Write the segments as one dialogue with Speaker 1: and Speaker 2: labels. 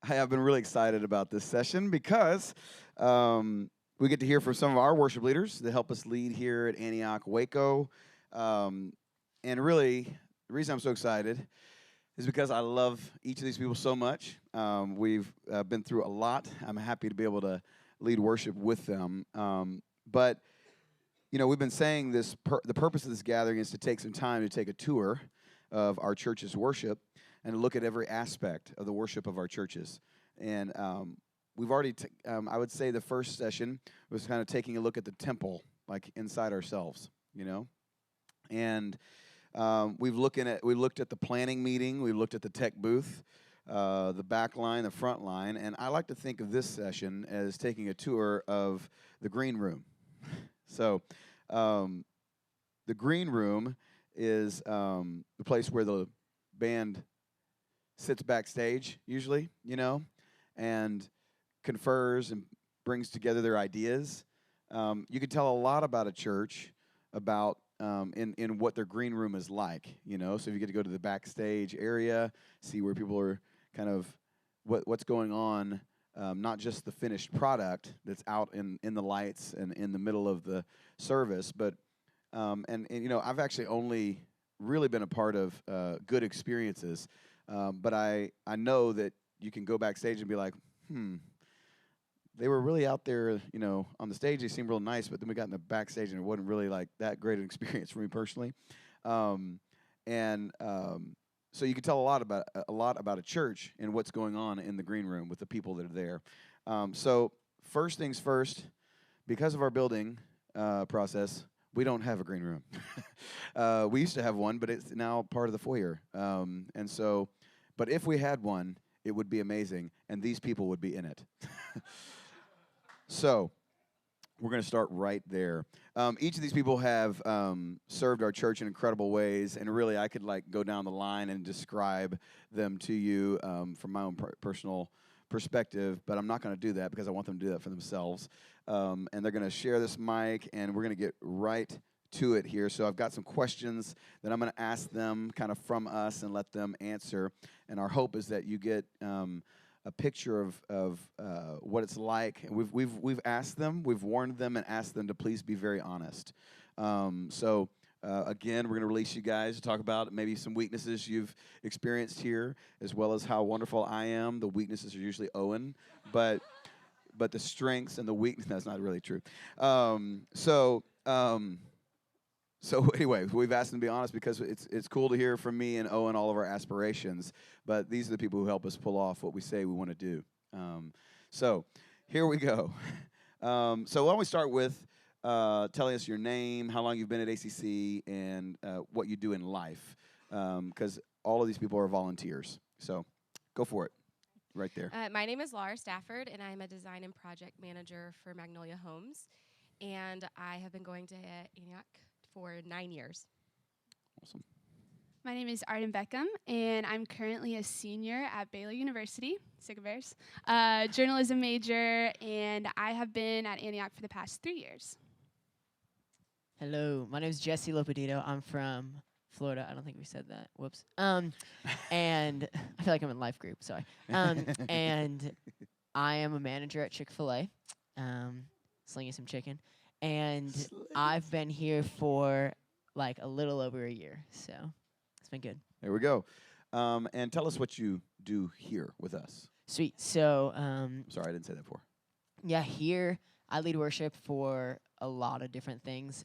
Speaker 1: Hey, I've been really excited about this session because we get to hear from some of our worship leaders that help us lead here at Antioch Waco. Um, and really, the reason I'm so excited is because I love each of these people so much. We've been through a lot. I'm happy to be able to lead worship with them. But we've been saying this. The purpose of this gathering is to take some time to take a tour of our church's worship and to look at every aspect of the worship of our churches. And we've already, I would say, the first session was kind of taking a look at the temple, like inside ourselves, And we looked at the planning meeting, we looked at the tech booth, the back line, the front line, and I like to think of this session as taking a tour of the green room. So, the green room is the place where the band sits backstage, usually, and confers and brings together their ideas. You can tell a lot about a church about in what their green room is like, So if you get to go to the backstage area, see where people are kind of what's going on, not just the finished product that's out in the lights and in the middle of the service, but I've actually only really been a part of good experiences, but I know that you can go backstage and be like, they were really out there, on the stage. They seemed real nice, but then we got in the backstage and it wasn't really like that great an experience for me personally. So you can tell a lot about a church and what's going on in the green room with the people that are there. So first things first, because of our building process, we don't have a green room. We used to have one, but it's now part of the foyer. But if we had one, it would be amazing, and these people would be in it. So we're going to start right there. Each of these people have served our church in incredible ways, and really I could go down the line and describe them to you from my own personal perspective, but I'm not going to do that because I want them to do that for themselves. And they're going to share this mic, and we're going to get right to it here. So I've got some questions that I'm going to ask them kind of from us and let them answer. And our hope is that you get a picture of what it's like. And we've asked them, we've warned them, and asked them to please be very honest. Again, we're going to release you guys to talk about maybe some weaknesses you've experienced here, as well as how wonderful I am. The weaknesses are usually Owen, but the strengths and the weakness, that's not really true. So anyway, we've asked them to be honest because it's cool to hear from me and Owen all of our aspirations, but these are the people who help us pull off what we say we want to do. So here we go. So why don't we start with telling us your name, how long you've been at ACC, and what you do in life, because all of these people are volunteers. So go for it, right there.
Speaker 2: My name is Laura Stafford, and I'm a design and project manager for Magnolia Homes, and I have been going to Antioch for 9 years.
Speaker 1: Awesome.
Speaker 3: My name is Arden Beckham, and I'm currently a senior at Baylor University, Sick Bears, journalism major, and I have been at Antioch for the past 3 years.
Speaker 4: Hello, my name is Jesse Lopedito. I'm from Florida. I don't think we said that. Whoops. And I feel like I'm in life group. Sorry. And I am a manager at Chick-fil-A, slinging some chicken. And I've been here for a little over a year, so it's been good.
Speaker 1: There we go. And tell us what you do here with us.
Speaker 4: Sweet. So,
Speaker 1: sorry, I didn't say that before.
Speaker 4: Yeah, here I lead worship for a lot of different things,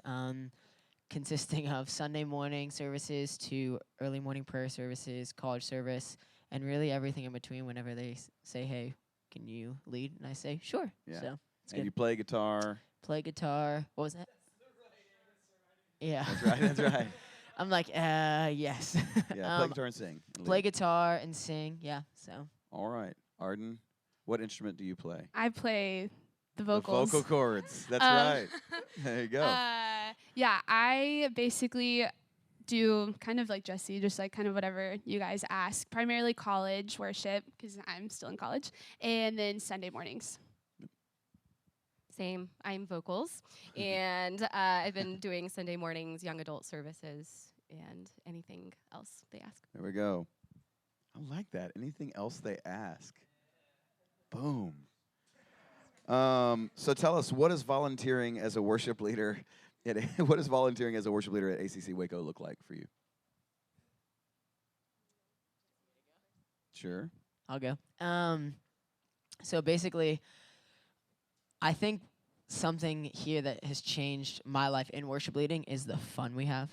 Speaker 4: consisting of Sunday morning services to early morning prayer services, college service, and really everything in between. Whenever they say, "Hey, can you lead?" and I say, "Sure."
Speaker 1: Yeah.
Speaker 4: So it's
Speaker 1: and
Speaker 4: good.
Speaker 1: You play guitar.
Speaker 4: Play guitar. What was that? Yeah.
Speaker 1: That's right. That's right.
Speaker 4: I'm like, yes.
Speaker 1: Yeah, play guitar and sing. And
Speaker 4: play
Speaker 1: lead.
Speaker 4: guitar and sing. Yeah. So.
Speaker 1: All right, Arden, what instrument do you play?
Speaker 3: I play the vocals.
Speaker 1: The vocal cords. That's right. There you go.
Speaker 3: Yeah, I basically do kind of like Jesse, just kind of whatever you guys ask. Primarily college worship, because I'm still in college, and then Sunday mornings.
Speaker 2: Same. I'm vocals, and I've been doing Sunday mornings, young adult services, and anything else they ask.
Speaker 1: There we go. I like that. Anything else they ask? Boom. So tell us, what is volunteering as a worship leader? What does volunteering as a worship leader at ACC Waco look like for you? Sure.
Speaker 4: I'll go. So basically, I think something here that has changed my life in worship leading is the fun we have.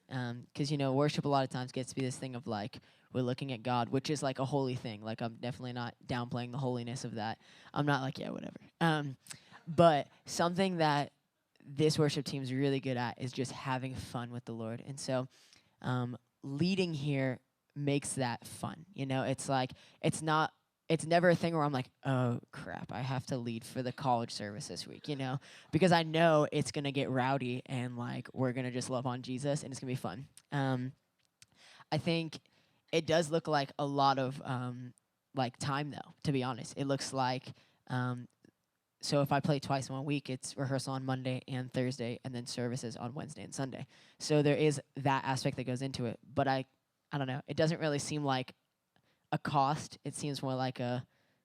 Speaker 4: Because, worship a lot of times gets to be this thing of like, we're looking at God, which is like a holy thing. Like, I'm definitely not downplaying the holiness of that. I'm not like, yeah, whatever. But something that this worship team is really good at is just having fun with the Lord. And so leading here makes that fun. It's like, it's never a thing where I'm like, oh crap, I have to lead for the college service this week, because I know it's going to get rowdy and like we're going to just love on Jesus and it's going to be fun. I think it does look like a lot of like time though, to be honest. It looks like, so if I play twice in 1 week, it's rehearsal on Monday and Thursday and then services on Wednesday and Sunday. So there is that aspect that goes into it. But I don't know, it doesn't really seem like a cost. It seems more like a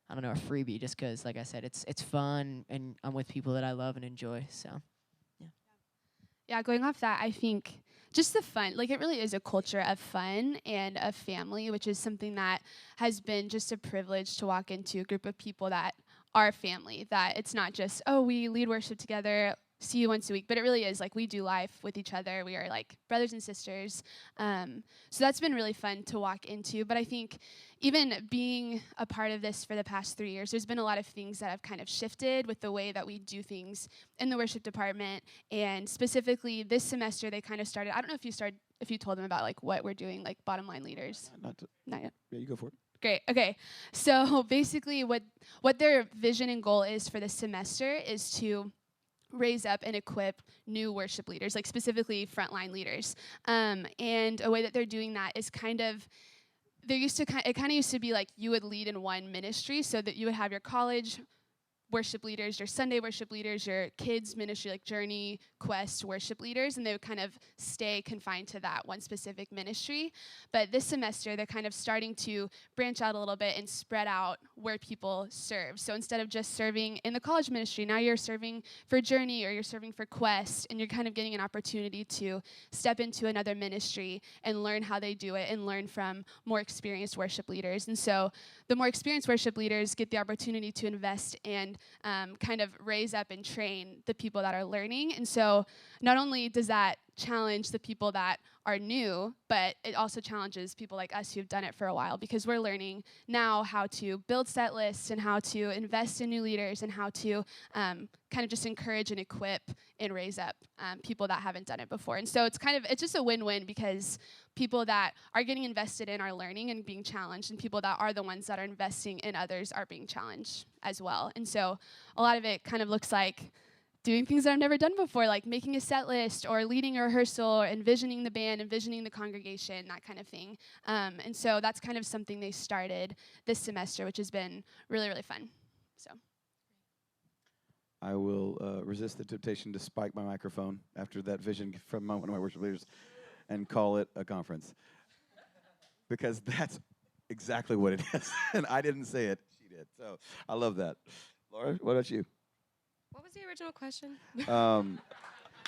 Speaker 4: freebie, just because, like I said, it's fun and I'm with people that I love and enjoy. So, yeah.
Speaker 3: Yeah, going off that, I think just the fun, like it really is a culture of fun and of family, which is something that has been just a privilege to walk into a group of people that are family, that it's not just, oh, we lead worship together, see you once a week, but it really is like we do life with each other. We are like brothers and sisters. So that's been really fun to walk into. But I think even being a part of this for the past 3 years, there's been a lot of things that have kind of shifted with the way that we do things in the worship department. And specifically this semester, they kind of started, I don't know if you told them about like what we're doing, like bottom line leaders. Not yet.
Speaker 1: Yeah, you go for it.
Speaker 3: Great. Okay. So basically what their vision and goal is for this semester is to raise up and equip new worship leaders, like specifically frontline leaders. And a way that they're doing that is kind of it kind of used to be like you would lead in one ministry, so that you would have your college worship leaders, your Sunday worship leaders, your kids ministry like Journey, Quest worship leaders, and they would kind of stay confined to that one specific ministry. But this semester, they're kind of starting to branch out a little bit and spread out where people serve. So instead of just serving in the college ministry, now you're serving for Journey or you're serving for Quest, and you're kind of getting an opportunity to step into another ministry and learn how they do it and learn from more experienced worship leaders. And so the more experienced worship leaders get the opportunity to invest and kind of raise up and train the people that are learning. And so not only does that challenge the people that are new, but it also challenges people like us who've done it for a while, because we're learning now how to build set lists and how to invest in new leaders and how to kind of just encourage and equip and raise up people that haven't done it before. And so it's just a win-win, because people that are getting invested in are learning and being challenged, and people that are the ones that are investing in others are being challenged as well. And so a lot of it kind of looks like doing things that I've never done before, like making a set list or leading a rehearsal or envisioning the band, envisioning the congregation, that kind of thing. And so that's kind of something they started this semester, which has been really, really fun. So
Speaker 1: I will resist the temptation to spike my microphone after that vision from one of my worship leaders and call it a conference, because that's exactly what it is. And I didn't say it, she did. So I love that. Laura, what about you?
Speaker 2: What was the original question?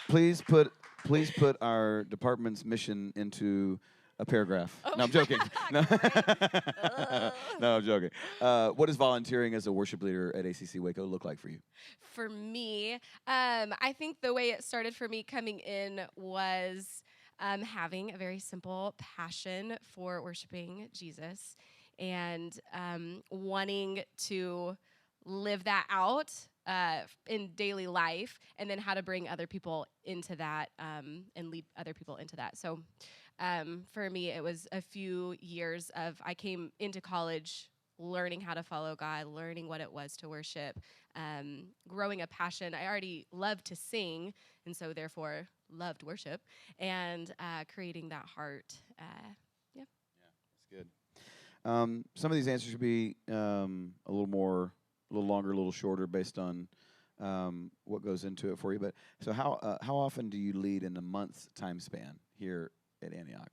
Speaker 1: Please put our department's mission into a paragraph.
Speaker 2: Oh.
Speaker 1: No, I'm joking. No,
Speaker 2: Ugh.
Speaker 1: no, I'm joking. What does volunteering as a worship leader at ACC Waco look like for you?
Speaker 2: For me, I think the way it started for me coming in was having a very simple passion for worshiping Jesus and wanting to live that out in daily life, and then how to bring other people into that and lead other people into that. So for me, it was a few years of, I came into college learning how to follow God, learning what it was to worship, growing a passion. I already loved to sing, and so therefore loved worship, and creating that heart. Yeah.
Speaker 1: That's good. Some of these answers should be a little longer, a little shorter, based on what goes into it for you. But so how often do you lead in a month's time span here at Antioch?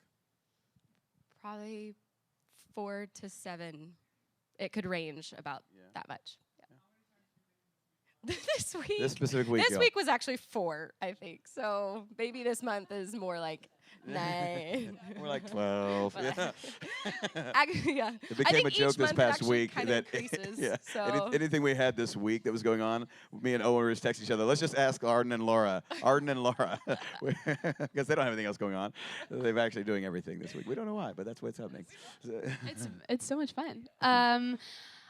Speaker 2: Probably 4 to 7 it could range about
Speaker 1: Yeah.
Speaker 2: that much. This week.
Speaker 1: This specific week.
Speaker 2: This
Speaker 1: y'all.
Speaker 2: week was actually 4, I think. So maybe this month is more like 9.
Speaker 1: We're like 12.
Speaker 2: Well,
Speaker 1: Yeah.
Speaker 2: yeah.
Speaker 1: It
Speaker 2: I
Speaker 1: became
Speaker 2: think
Speaker 1: a joke
Speaker 2: each
Speaker 1: this
Speaker 2: month it
Speaker 1: past
Speaker 2: actually
Speaker 1: week
Speaker 2: kinda
Speaker 1: that
Speaker 2: increases.
Speaker 1: yeah,
Speaker 2: So
Speaker 1: anything we had this week that was going on, me and Owen were just texting each other. Let's just ask Arden and Laura, because they don't have anything else going on. They're actually doing everything this week. We don't know why, but that's what's happening.
Speaker 3: It's so much fun.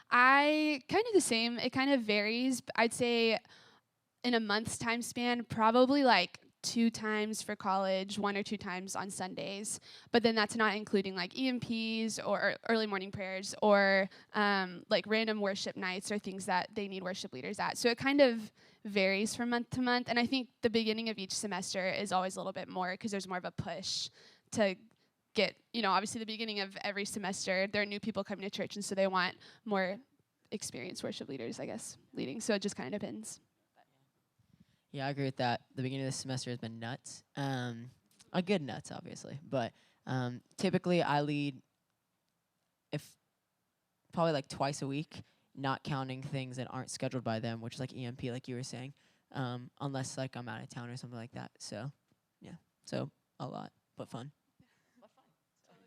Speaker 3: I kind of the same. It kind of varies. I'd say in a month's time span, probably like 2 times for college, 1 or 2 times on Sundays. But then that's not including like EMPs or early morning prayers or like random worship nights or things that they need worship leaders at. So it kind of varies from month to month. And I think the beginning of each semester is always a little bit more because there's more of a push to get, obviously the beginning of every semester, there are new people coming to church, and so they want more experienced worship leaders, I guess, leading. So it just kind of depends.
Speaker 4: Yeah, I agree with that. The beginning of the semester has been nuts. A good nuts, obviously, but typically I lead if probably like twice a week, not counting things that aren't scheduled by them, which is like EMP, like you were saying, unless like I'm out of town or something like that. So, yeah, so a lot, but fun.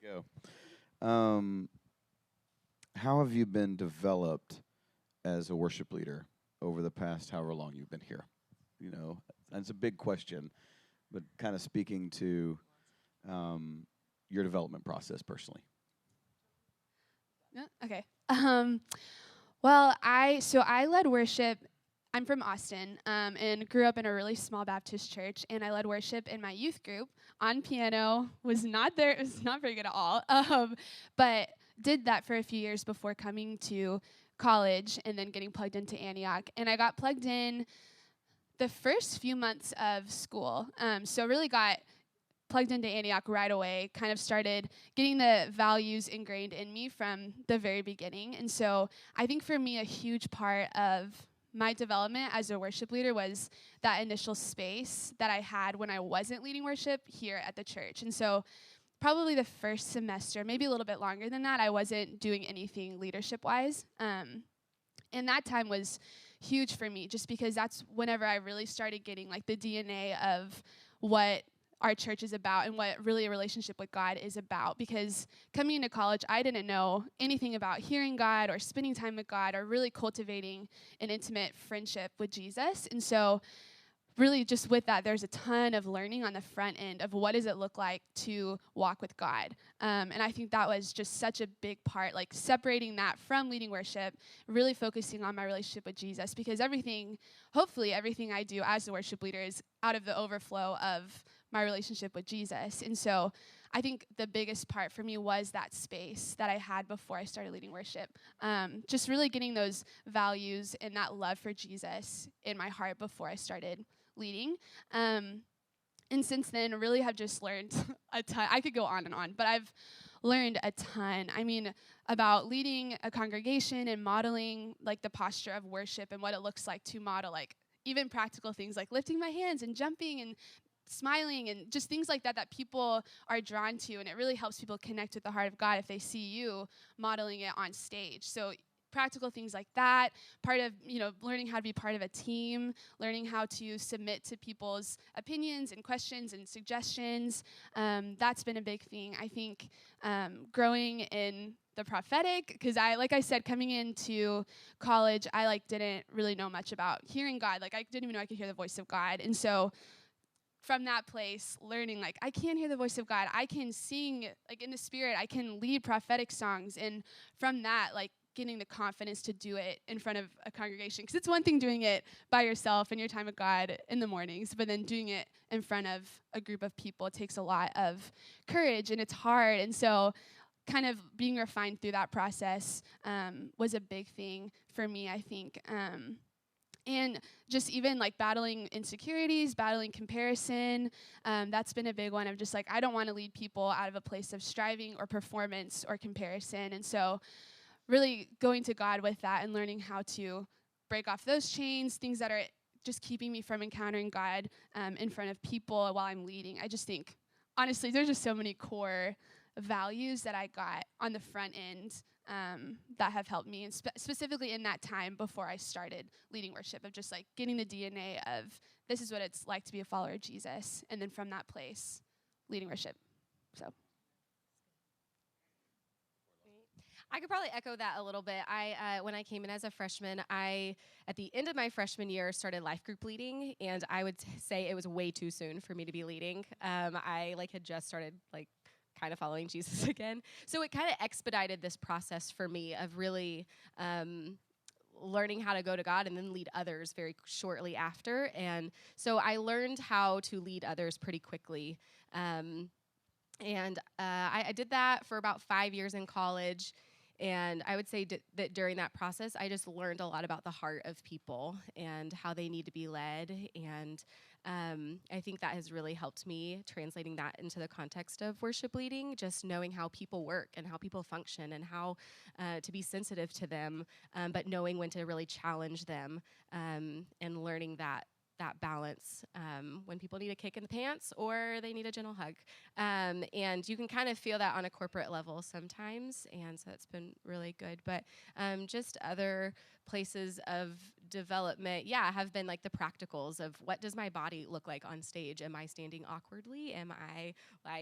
Speaker 1: Go. How have you been developed as a worship leader over the past however long you've been here? And it's a big question, but kind of speaking to your development process personally.
Speaker 3: Yeah, okay. Well, I led worship. I'm from Austin and grew up in a really small Baptist church, and I led worship in my youth group on piano. Was not there. It was not very good at all. But did that for a few years before coming to college and then getting plugged into Antioch. And I got plugged in the first few months of school. So really got plugged into Antioch right away, kind of started getting the values ingrained in me from the very beginning. And so I think for me, a huge part of my development as a worship leader was that initial space that I had when I wasn't leading worship here at the church. And so probably the first semester, maybe a little bit longer than that, I wasn't doing anything leadership-wise. And that time was huge for me just because that's whenever I really started getting like the DNA of what our church is about and what really a relationship with God is about. Because coming into college, I didn't know anything about hearing God or spending time with God or really cultivating an intimate friendship with Jesus. And so really just with that, there's a ton of learning on the front end of what does it look like to walk with God. And I think that was just such a big part, like separating that from leading worship, really focusing on my relationship with Jesus, because hopefully everything I do as a worship leader is out of the overflow of my relationship with Jesus. And so I think the biggest part for me was that space that I had before I started leading worship. Just really getting those values and that love for Jesus in my heart before I started leading. And since then, really have just learned a ton. I could go on and on, but I've learned a ton. I mean, about leading a congregation and modeling like the posture of worship and what it looks like to model like even practical things like lifting my hands and jumping and smiling and just things like that people are drawn to. And it really helps people connect with the heart of God if they see you modeling it on stage. So practical things like that, part of, learning how to be part of a team, learning how to submit to people's opinions and questions and suggestions. That's been a big thing. I think growing in the prophetic, because like I said, coming into college, I didn't really know much about hearing God. I didn't even know I could hear the voice of God. And so from that place, learning, I can hear the voice of God. I can sing, in the Spirit. I can lead prophetic songs. And from that, getting the confidence to do it in front of a congregation. Because it's one thing doing it by yourself in your time with God in the mornings, but then doing it in front of a group of people, it takes a lot of courage, and it's hard. And so kind of being refined through that process was a big thing for me, I think. And just even battling insecurities, battling comparison, that's been a big one of just I don't want to lead people out of a place of striving or performance or comparison. And so really going to God with that and learning how to break off those chains, things that are just keeping me from encountering God in front of people while I'm leading. I just think, honestly, there's just so many core values that I got on the front end that have helped me, and specifically in that time before I started leading worship, of just like getting the DNA of this is what it's like to be a follower of Jesus, and then from that place, leading worship. So.
Speaker 2: I could probably echo that a little bit. When I came in as a freshman, at the end of my freshman year, started life group leading, and I would say it was way too soon for me to be leading. I had just started kind of following Jesus again, so it kind of expedited this process for me of really learning how to go to God and then lead others very shortly after. And so I learned how to lead others pretty quickly. I did that for about 5 years in college. And I would say that during that process, I just learned a lot about the heart of people and how they need to be led. And I think that has really helped me translating that into the context of worship leading, just knowing how people work and how people function and how to be sensitive to them, but knowing when to really challenge them, and learning that balance when people need a kick in the pants or they need a gentle hug. And you can kind of feel that on a corporate level sometimes, and so it's been really good. But just other places of development, have been like the practicals of what does my body look like on stage? Am I standing awkwardly? Am I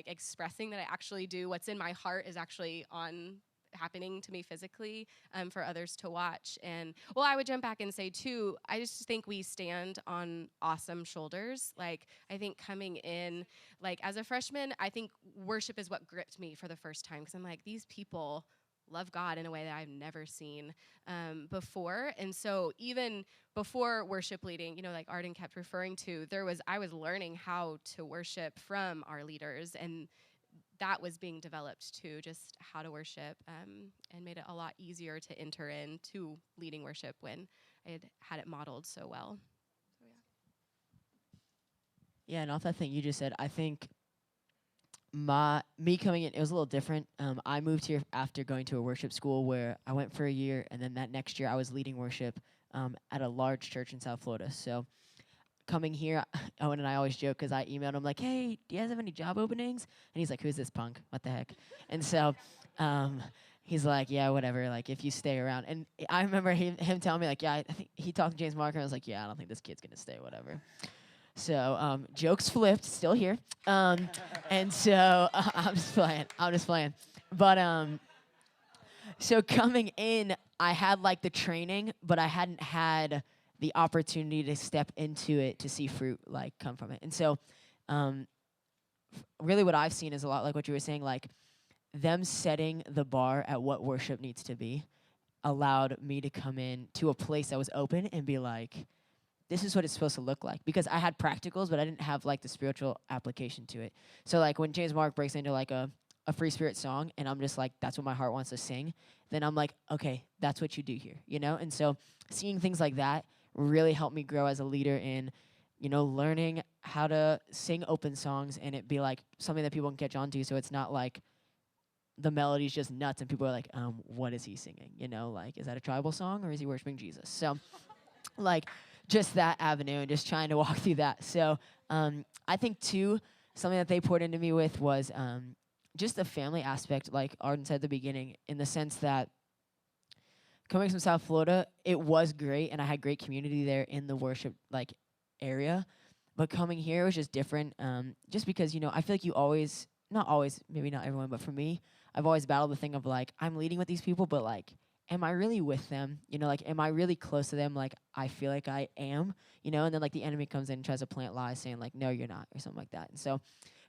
Speaker 2: expressing that I actually do what's in my heart is actually happening to me physically, for others to watch? And I would jump back and say too, I just think we stand on awesome shoulders. I think coming in as a freshman, I think worship is what gripped me for the first time, because I'm like, these people love God in a way that I've never seen before. And so even before worship leading, like Arden kept referring to, I was learning how to worship from our leaders, and that was being developed too, just how to worship, and made it a lot easier to enter into leading worship when I had it modeled so well. So,
Speaker 4: Yeah, and off that thing you just said, I think me coming in, it was a little different. I moved here after going to a worship school where I went for a year, and then that next year I was leading worship at a large church in South Florida. So coming here, Owen and I always joke because I emailed him like, "Hey, do you guys have any job openings?" And he's like, "Who's this punk? What the heck?" And so he's like, "Yeah, whatever. Like, if you stay around." And I remember him telling me like, "Yeah, I think he talked to James Mark," and I was like, "Yeah, I don't think this kid's gonna stay. Whatever." So jokes flipped, still here. And so I'm just playing. But so coming in, I had the training, but I hadn't had the opportunity to step into it to see fruit come from it. And so really what I've seen is a lot like what you were saying, them setting the bar at what worship needs to be allowed me to come in to a place that was open and be like, this is what it's supposed to look like. Because I had practicals, but I didn't have the spiritual application to it. So when James Mark breaks into a free spirit song and I'm just like, that's what my heart wants to sing, then I'm like, okay, that's what you do here, And so seeing things like that really helped me grow as a leader in, learning how to sing open songs and it be something that people can catch on to. So it's not the melody's just nuts and people are like, what is he singing? Is that a tribal song or is he worshiping Jesus? So just that avenue and just trying to walk through that. So I think too, something that they poured into me with was just the family aspect, like Arden said at the beginning, in the sense that coming from South Florida, it was great and I had great community there in the worship area. But coming here was just different, just because, I feel like you always, not always, maybe not everyone, but for me, I've always battled the thing of I'm leading with these people, but am I really with them? Am I really close to them? I feel like I am, and then the enemy comes in and tries to plant lies saying no, you're not, or something like that. And so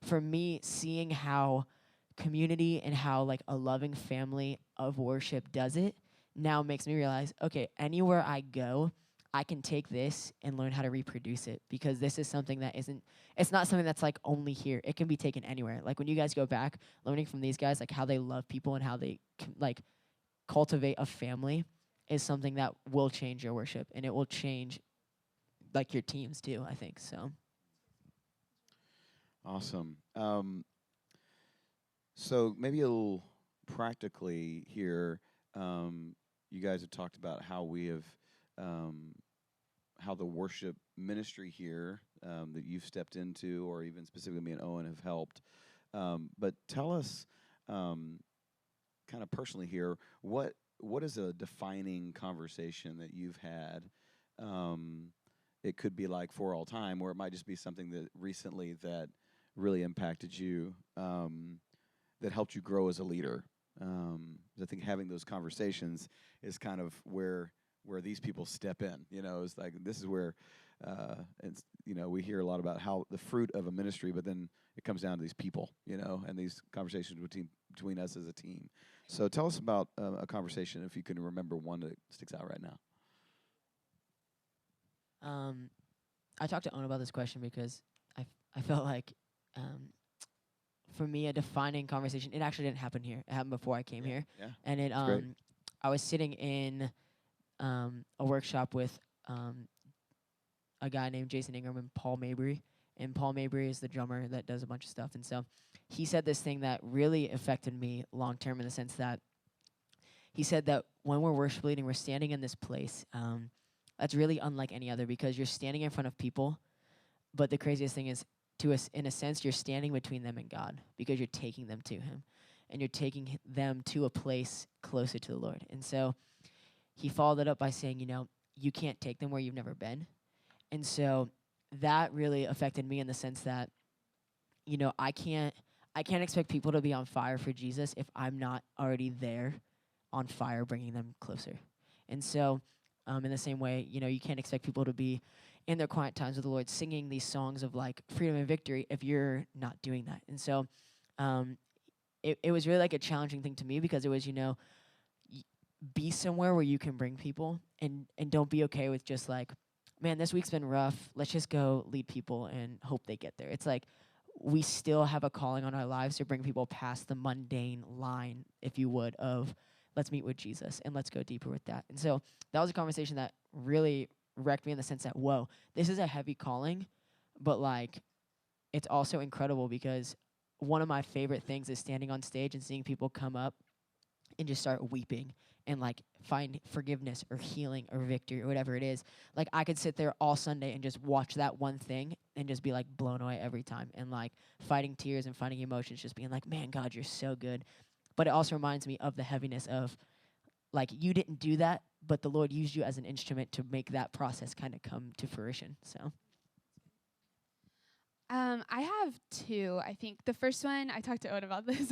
Speaker 4: for me, seeing how community and how a loving family of worship does it now makes me realize, okay, anywhere I go, I can take this and learn how to reproduce it, because this is something that it's not something that's only here. It can be taken anywhere. When you guys go back, learning from these guys, how they love people and how they cultivate a family is something that will change your worship, and it will change your teams too, I think. So
Speaker 1: Awesome. So maybe a little practically here, you guys have talked about how we have, how the worship ministry here that you've stepped into, or even specifically me and Owen have helped. But tell us kind of personally here, what is a defining conversation that you've had? Um, it could be like for all time, or it might just be something that recently that really impacted you, that helped you grow as a leader. I think having those conversations is kind of where these people step in. It's like this is where we hear a lot about how the fruit of a ministry, but then it comes down to these people, and these conversations between us as a team. So tell us about a conversation if you can remember one that sticks out right now.
Speaker 4: I talked to Owen about this question because I felt like for me a defining conversation. It actually didn't happen here. It happened before I came here,
Speaker 1: Yeah,
Speaker 4: and
Speaker 1: that's great.
Speaker 4: I was sitting in a workshop with a guy named Jason Ingram and Paul Mabry. And Paul Mabry is the drummer that does a bunch of stuff. And so he said this thing that really affected me long term in the sense that he said that when we're worship leading, we're standing in this place that's really unlike any other because you're standing in front of people. But the craziest thing is, to us, in a sense, you're standing between them and God because you're taking them to Him. And you're taking them to a place closer to the Lord. And so he followed it up by saying, you can't take them where you've never been. And so that really affected me in the sense that, I can't expect people to be on fire for Jesus if I'm not already there on fire bringing them closer. And so in the same way, you can't expect people to be in their quiet times with the Lord singing these songs of like freedom and victory if you're not doing that. And so it was really like a challenging thing to me because it was, be somewhere where you can bring people and don't be okay with just like, man, this week's been rough. Let's just go lead people and hope they get there. It's like we still have a calling on our lives to bring people past the mundane line, if you would, of let's meet with Jesus and let's go deeper with that. And so that was a conversation that really wrecked me in the sense that, whoa, this is a heavy calling, but like it's also incredible because one of my favorite things is standing on stage and seeing people come up and just start weeping and like find forgiveness or healing or victory or whatever it is. Like I could sit there all Sunday and just watch that one thing and just be like blown away every time and like fighting tears and fighting emotions, just being like, man, God, you're so good. But it also reminds me of the heaviness of like you didn't do that, but the Lord used you as an instrument to make that process kind of come to fruition. So
Speaker 3: I have two. I think the first one, I talked to Owen about this.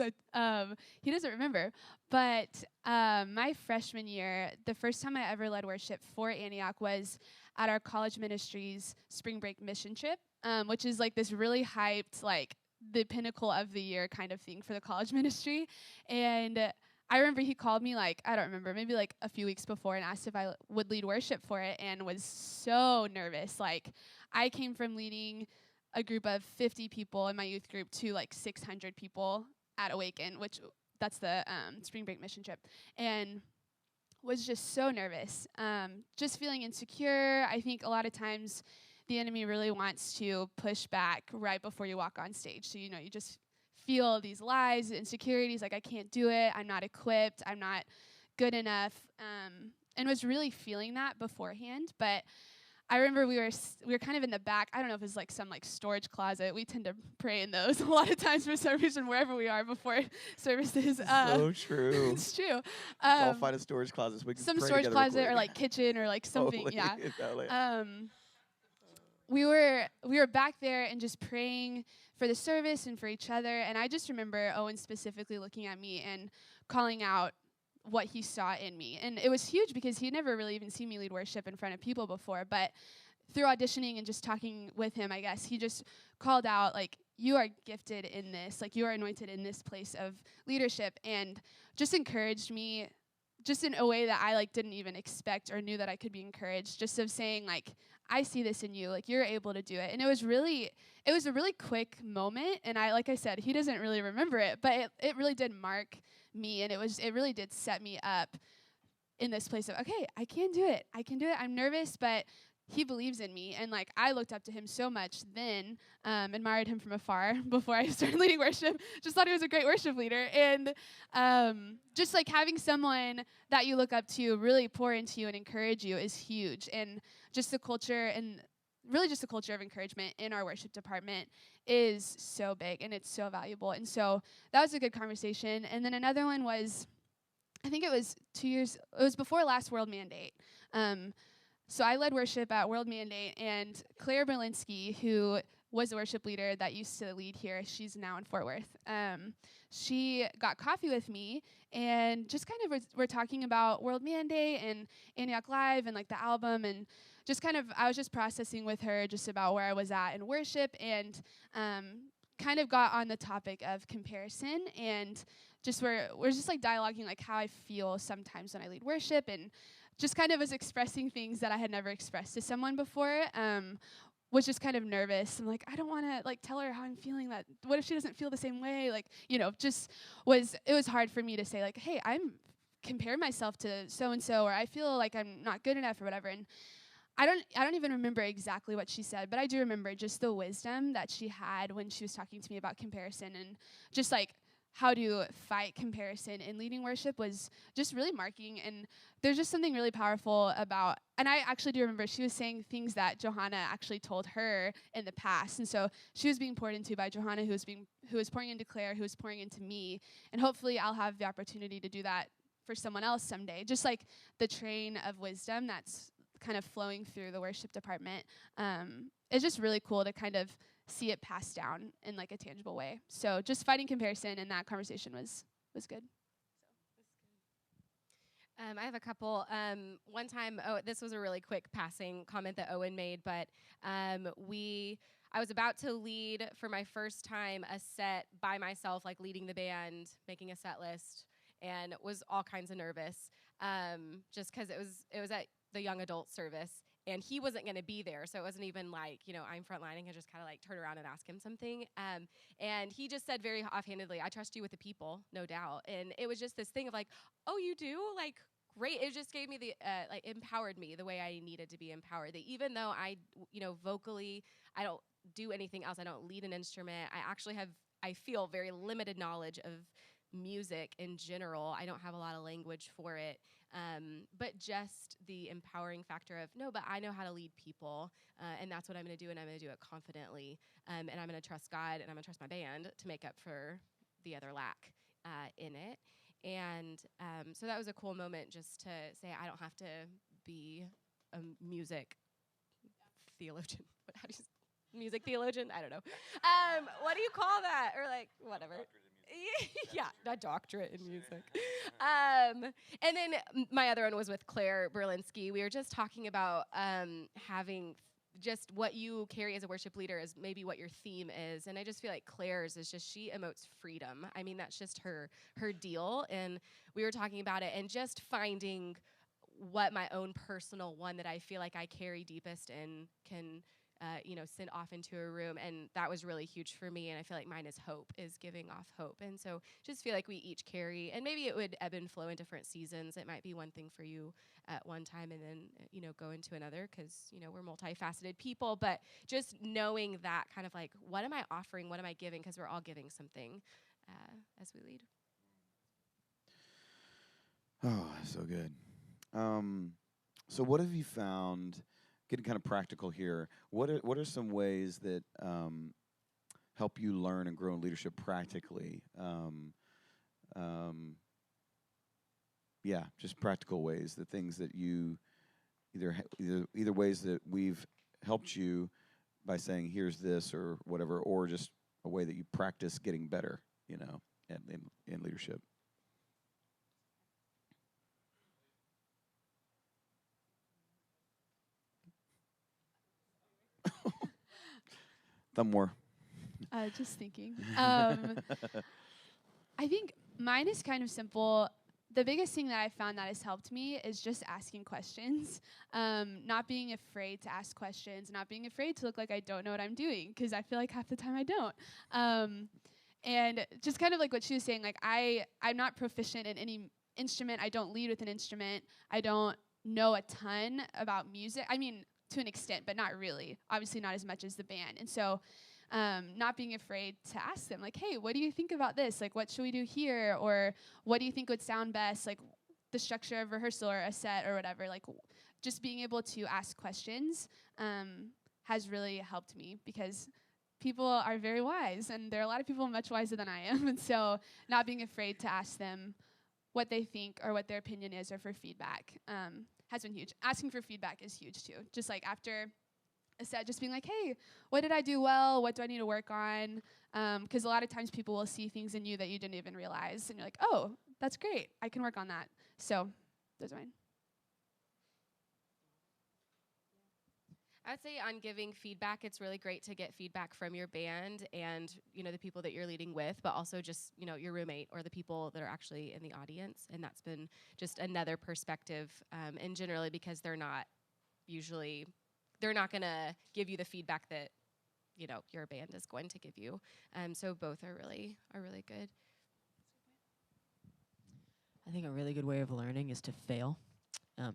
Speaker 3: He doesn't remember. But my freshman year, the first time I ever led worship for Antioch was at our college ministry's spring break mission trip, which is like this really hyped, like the pinnacle of the year kind of thing for the college ministry. And I remember he called me like, I don't remember, maybe like a few weeks before and asked if I would lead worship for it and was so nervous. Like I came from leading a group of 50 people in my youth group to like 600 people at Awaken, which that's the spring break mission trip, and was just so nervous, just feeling insecure. I think a lot of times the enemy really wants to push back right before you walk on stage. So, you just feel these lies, insecurities, like I can't do it, I'm not equipped, I'm not good enough, and was really feeling that beforehand. But I remember we were kind of in the back. I don't know if it's like some like storage closet. We tend to pray in those a lot of times for some reason wherever we are before services.
Speaker 1: So true.
Speaker 3: It's true.
Speaker 1: Let's all find a storage closet so we can
Speaker 3: Some
Speaker 1: pray
Speaker 3: storage
Speaker 1: together
Speaker 3: closet
Speaker 1: quick.
Speaker 3: or like kitchen or like something.
Speaker 1: Totally.
Speaker 3: Yeah.
Speaker 1: Totally.
Speaker 3: We were back there and just praying for the service and for each other. And I just remember Owen specifically looking at me and calling out what he saw in me. And it was huge because he'd never really even seen me lead worship in front of people before. But through auditioning and just talking with him, I guess, he just called out, like, you are gifted in this. Like, you are anointed in this place of leadership. And just encouraged me just in a way that I, like, didn't even expect or knew that I could be encouraged. Just of saying, like, I see this in you. Like, you're able to do it. And it was a really quick moment. And like I said, he doesn't really remember it. But it really did mark me, and it really did set me up in this place of, okay, I can do it. I'm nervous, but he believes in me. And like I looked up to him so much then, admired him from afar before I started leading worship. Just thought he was a great worship leader. And just like having someone that you look up to really pour into you and encourage you is huge. And just the culture and really just the culture of encouragement in our worship department is so big and it's so valuable. And so that was a good conversation. And then another one was I think it was 2 years. It was before last World Mandate. Um, so I led worship at World Mandate, and Claire Berlinski, who was a worship leader that used to lead here, she's now in Fort Worth. She got coffee with me, and just kind of we're talking about World Mandate and Antioch Live and like the album, and just kind of I was just processing with her just about where I was at in worship, and kind of got on the topic of comparison, and just we're just like dialoguing like how I feel sometimes when I lead worship, and just kind of was expressing things that I had never expressed to someone before. Was just kind of nervous. I'm like, I don't want to like tell her how I'm feeling. That what if she doesn't feel the same way? Like, just it was hard for me to say like, hey, I'm comparing myself to so and so, or I feel like I'm not good enough or whatever. And I don't even remember exactly what she said, but I do remember just the wisdom that she had when she was talking to me about comparison, and just like how to fight comparison in leading worship was just really marking. And there's just something really powerful about, and I actually do remember she was saying things that Johanna actually told her in the past. And so she was being poured into by Johanna, who was pouring into Claire, who was pouring into me. And hopefully I'll have the opportunity to do that for someone else someday. Just like the train of wisdom that's kind of flowing through the worship department. It's just really cool to kind of see it passed down in like a tangible way. So just fighting comparison in that conversation was good.
Speaker 2: I have a couple. One time, this was a really quick passing comment that Owen made, but I was about to lead for my first time a set by myself, like leading the band, making a set list, and was all kinds of nervous, just because it was at the young adult service, and he wasn't going to be there, so it wasn't even like, I'm frontlining. I just kind of like turn around and ask him something, and he just said very offhandedly, "I trust you with the people, no doubt." And it was just this thing of like, "Oh, you do? Like, great." It just gave me the like empowered me the way I needed to be empowered. That even though vocally I don't do anything else, I don't lead an instrument. I feel very limited knowledge of music in general. I don't have a lot of language for it. But just the empowering factor of, no, but I know how to lead people, and that's what I'm going to do, and I'm going to do it confidently, and I'm going to trust God, and I'm going to trust my band to make up for the other lack in it. And so that was a cool moment just to say I don't have to be a music theologian. How do you music theologian? I don't know. What do you call that? Or like whatever. Yeah, a doctorate in music. And then my other one was with Claire Berlinski. We were just talking about having just what you carry as a worship leader is maybe what your theme is. And I just feel like Claire's is just, she emotes freedom. I mean, that's just her deal. And we were talking about it and just finding what my own personal one that I feel like I carry deepest and can send off into a room. And that was really huge for me. And I feel like mine is hope, is giving off hope. And so just feel like we each carry, and maybe it would ebb and flow in different seasons. It might be one thing for you at one time and then, go into another, because, we're multifaceted people. But just knowing that kind of like, what am I offering? What am I giving? Because we're all giving something as we lead.
Speaker 1: Oh, so good. So what have you found, getting kind of practical here, what are some ways that help you learn and grow in leadership practically? Yeah, just practical ways, the things that you either ways that we've helped you by saying here's this or whatever, or just a way that you practice getting better, in leadership. Thumb more.
Speaker 3: Just thinking. I think mine is kind of simple. The biggest thing that I found that has helped me is just asking questions, not being afraid to ask questions, not being afraid to look like I don't know what I'm doing, because I feel like half the time I don't. And just kind of like what she was saying, like I'm not proficient in any instrument. I don't lead with an instrument. I don't know a ton about music. I mean, to an extent, but not really. Obviously not as much as the band. And so not being afraid to ask them, like, hey, what do you think about this? Like, what should we do here? Or what do you think would sound best? Like, the structure of rehearsal or a set or whatever. Like, just being able to ask questions has really helped me, because people are very wise, and there are a lot of people much wiser than I am. And so not being afraid to ask them what they think or what their opinion is or for feedback has been huge. Asking for feedback is huge too. Just like after a set, just being like, hey, what did I do well? What do I need to work on? Because a lot of times people will see things in you that you didn't even realize. And you're like, oh, that's great. I can work on that. So those are mine.
Speaker 2: I'd say on giving feedback, it's really great to get feedback from your band and, the people that you're leading with, but also just, your roommate or the people that are actually in the audience. And that's been just another perspective. And generally because they're not going to give you the feedback that, your band is going to give you. So both are really good.
Speaker 4: I think a really good way of learning is to fail.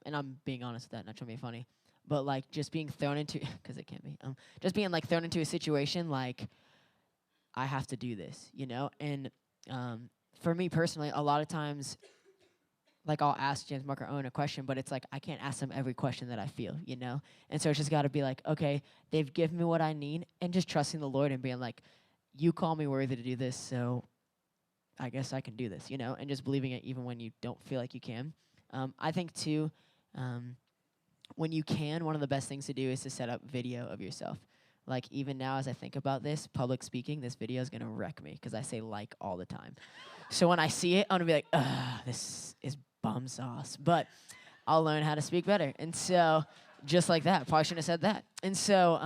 Speaker 4: And I'm being honest with that, not trying to be funny. But like just being thrown into, because it can't be, just being like thrown into a situation like I have to do this, And for me personally, a lot of times, like I'll ask James, Mark, or Owen a question, but it's like I can't ask them every question that I feel, And so it's just got to be like, okay, they've given me what I need, and just trusting the Lord and being like, you call me worthy to do this, so I guess I can do this, And just believing it even when you don't feel like you can. I think too. When you can, one of the best things to do is to set up video of yourself. Like even now as I think about this, public speaking, this video is going to wreck me because I say like all the time. So when I see it, I'm going to be like, this is bum sauce. But I'll learn how to speak better. And so just like that, probably shouldn't have said that. And so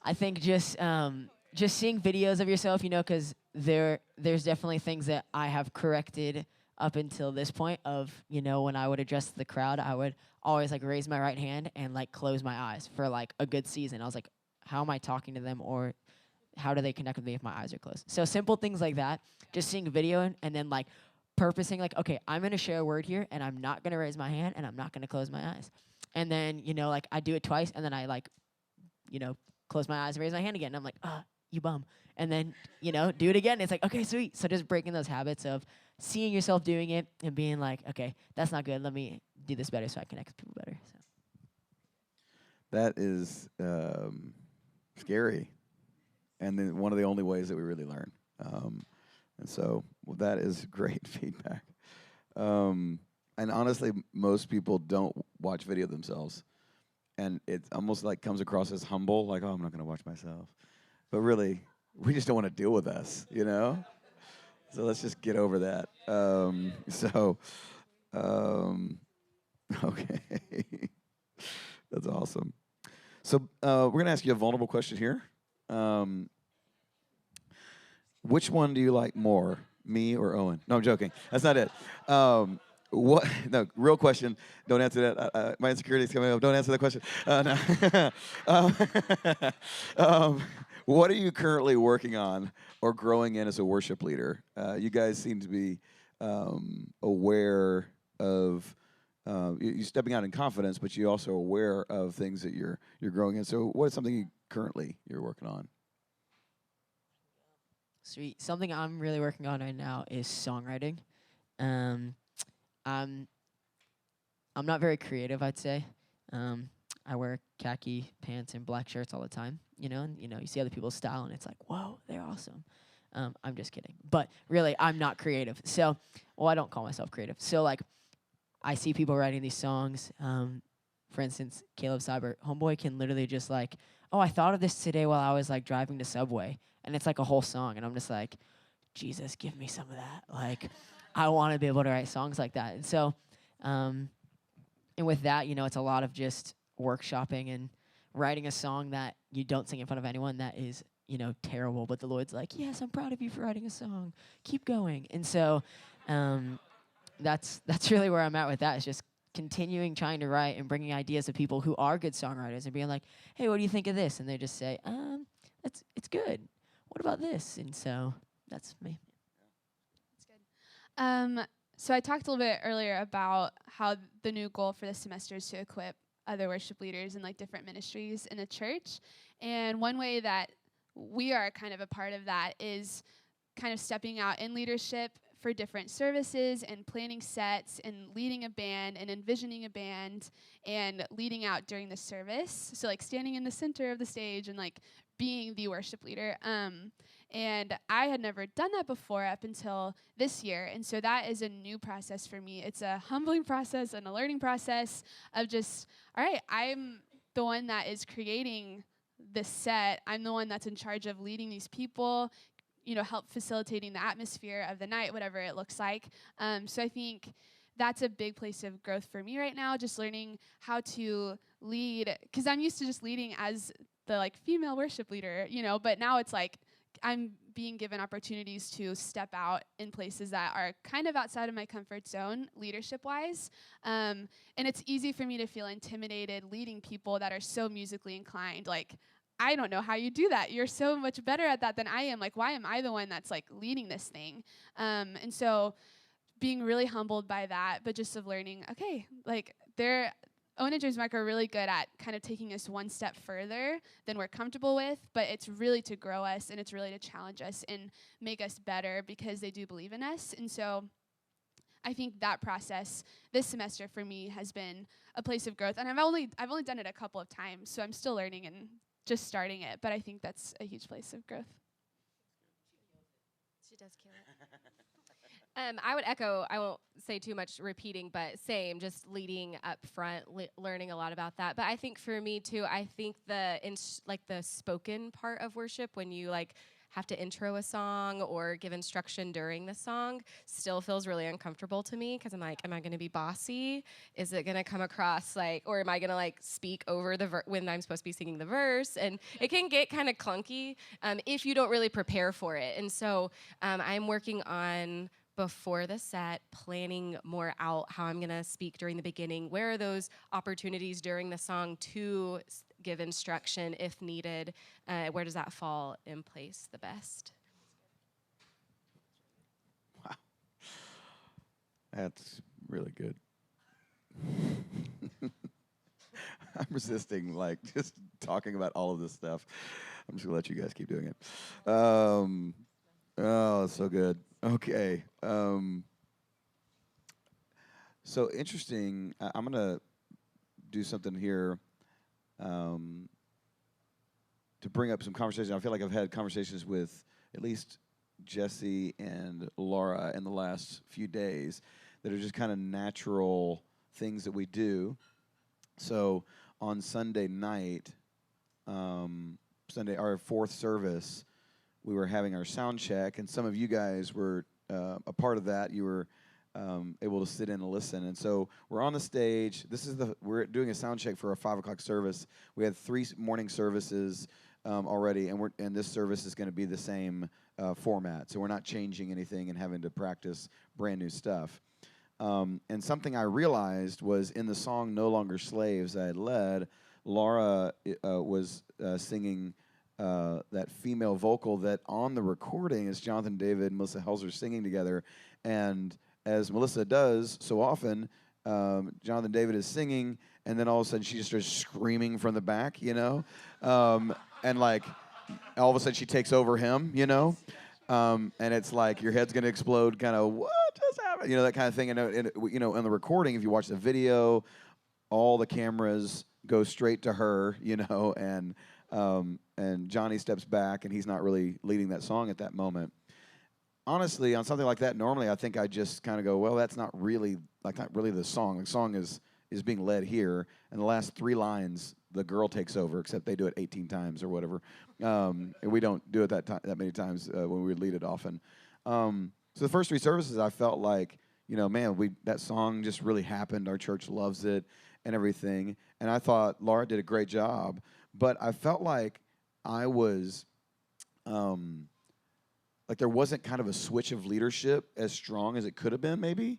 Speaker 4: I think just seeing videos of yourself, because there's definitely things that I have corrected up until this point of, when I would address the crowd, I would always like raise my right hand and like close my eyes for like a good season. I was like, how am I talking to them, or how do they connect with me if my eyes are closed? So simple things like that, just seeing video and then like purposing like, okay, I'm going to share a word here and I'm not going to raise my hand and I'm not going to close my eyes. And then, like I do it twice and then I like, close my eyes and raise my hand again. And I'm like, you bum. And then, do it again. It's like, okay, sweet. So just breaking those habits of seeing yourself doing it and being like, okay, that's not good. Let me do this better so I connect with people better. So.
Speaker 1: That is scary, and then one of the only ways that we really learn. And so, that is great feedback. And honestly, most people don't watch video themselves, and it almost like comes across as humble, like, oh, I'm not going to watch myself. But really, we just don't want to deal with us, So let's just get over that. Okay. That's awesome. So we're going to ask you a vulnerable question here. Which one do you like more, me or Owen? No, I'm joking. That's not it. What? No, real question. Don't answer that. My insecurity is coming up. Don't answer that question. No. What are you currently working on or growing in as a worship leader? You guys seem to be aware of you stepping out in confidence, but you're also aware of things that you're growing in. So, what is something you're working on?
Speaker 4: Sweet. Something I'm really working on right now is songwriting. I'm not very creative, I'd say. I wear khaki pants and black shirts all the time, and you see other people's style and it's like, whoa, they're awesome. I'm just kidding. But really, I'm not creative. So, I don't call myself creative. So like I see people writing these songs. For instance, Caleb Cyber, homeboy can literally just like, oh, I thought of this today while I was like driving to Subway, and it's like a whole song, and I'm just like, Jesus, give me some of that. Like, I want to be able to write songs like that. And so, and with that, it's a lot of just workshopping and writing a song that you don't sing in front of anyone that is, terrible. But the Lord's like, yes, I'm proud of you for writing a song. Keep going. And so, that's really where I'm at with that. Is just continuing trying to write and bringing ideas to people who are good songwriters and being like, hey, what do you think of this? And they just say, it's good. What about this? And so that's me.
Speaker 3: That's good. So I talked a little bit earlier about how the new goal for this semester is to equip other worship leaders in like different ministries in the church. And one way that we are kind of a part of that is kind of stepping out in leadership for different services and planning sets and leading a band and envisioning a band and leading out during the service. So like standing in the center of the stage and like being the worship leader. And I had never done that before up until this year. And so that is a new process for me. It's a humbling process and a learning process of just, all right, I'm the one that is creating this set. I'm the one that's in charge of leading these people, help facilitating the atmosphere of the night, whatever it looks like. So I think that's a big place of growth for me right now, just learning how to lead, because I'm used to just leading as the like female worship leader, but now it's like I'm being given opportunities to step out in places that are kind of outside of my comfort zone, leadership-wise. And it's easy for me to feel intimidated leading people that are so musically inclined. Like, I don't know how you do that. You're so much better at that than I am. Like, why am I the one that's like leading this thing? And so being really humbled by that, but just of learning, okay, like Owen and James Mark are really good at kind of taking us one step further than we're comfortable with, but it's really to grow us and it's really to challenge us and make us better because they do believe in us. And so I think that process this semester for me has been a place of growth. And I've only done it a couple of times, so I'm still learning and just starting it, but I think that's a huge place of growth.
Speaker 2: She does kill it. I would echo, I won't say too much repeating, but same, just leading up front, learning a lot about that. But I think for me too, I think the spoken part of worship, when you like have to intro a song or give instruction during the song, still feels really uncomfortable to me because I'm like, am I going to be bossy? Is it going to come across like, or am I going to like speak over the when I'm supposed to be singing the verse? And it can get kind of clunky if you don't really prepare for it. And so I'm working on before the set, planning more out how I'm gonna speak during the beginning. Where are those opportunities during the song to give instruction if needed? Where does that fall in place the best?
Speaker 1: Wow. That's really good. I'm resisting, like, just talking about all of this stuff. I'm just going to let you guys keep doing it. Oh, so good. Okay. So interesting. I'm going to do something here to bring up some conversation. I feel like I've had conversations with at least Jesse and Laura in the last few days that are just kind of natural things that we do. So on Sunday night, our fourth service, we were having our sound check, and some of you guys were a part of that. You were able to sit in and listen. And so we're on the stage. We're doing a sound check for a 5 o'clock service. We had 3 morning services already, and this service is going to be the same format. So we're not changing anything and having to practice brand new stuff. And something I realized was in the song "No Longer Slaves" I had led, Laura was singing that female vocal that on the recording is Jonathan David and Melissa Helzer singing together. And as Melissa does so often, Jonathan David is singing, and then all of a sudden she just starts screaming from the back, and like all of a sudden she takes over him, and it's like your head's gonna explode, kind of what just happened, that kind of thing. And in the recording, if you watch the video, all the cameras go straight to her, and Johnny steps back, and he's not really leading that song at that moment. Honestly, on something like that, normally I think I just kind of go, well, that's not really the song. The song is being led here, and the last 3 lines, the girl takes over, except they do it 18 times or whatever. And we don't do it that many times when we would lead it often. So the first 3 services, I felt like, man, that song just really happened. Our church loves it and everything. And I thought Laura did a great job, but I felt like I was, like there wasn't kind of a switch of leadership as strong as it could have been, maybe.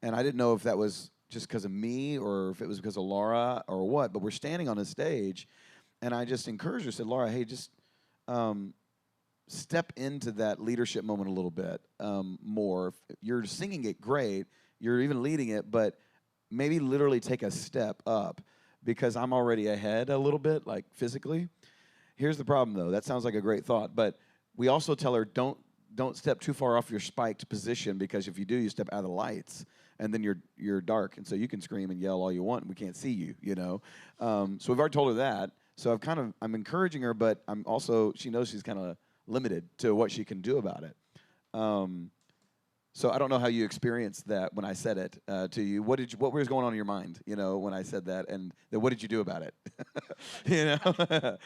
Speaker 1: And I didn't know if that was just because of me or if it was because of Laura or what. But we're standing on the stage, and I just encouraged her, said, Laura, hey, just step into that leadership moment a little bit more. You're singing it great. You're even leading it, but maybe literally take a step up because I'm already ahead a little bit, like physically. Here's the problem, though. That sounds like a great thought, but we also tell her don't step too far off your spiked position, because if you do, you step out of the lights, and then you're dark, and so you can scream and yell all you want, and we can't see you, So we've already told her that. So I'm encouraging her, but I'm also, she knows she's kind of limited to what she can do about it. So I don't know how you experienced that when I said it to you. What was going on in your mind, when I said that, and then what did you do about it? you know?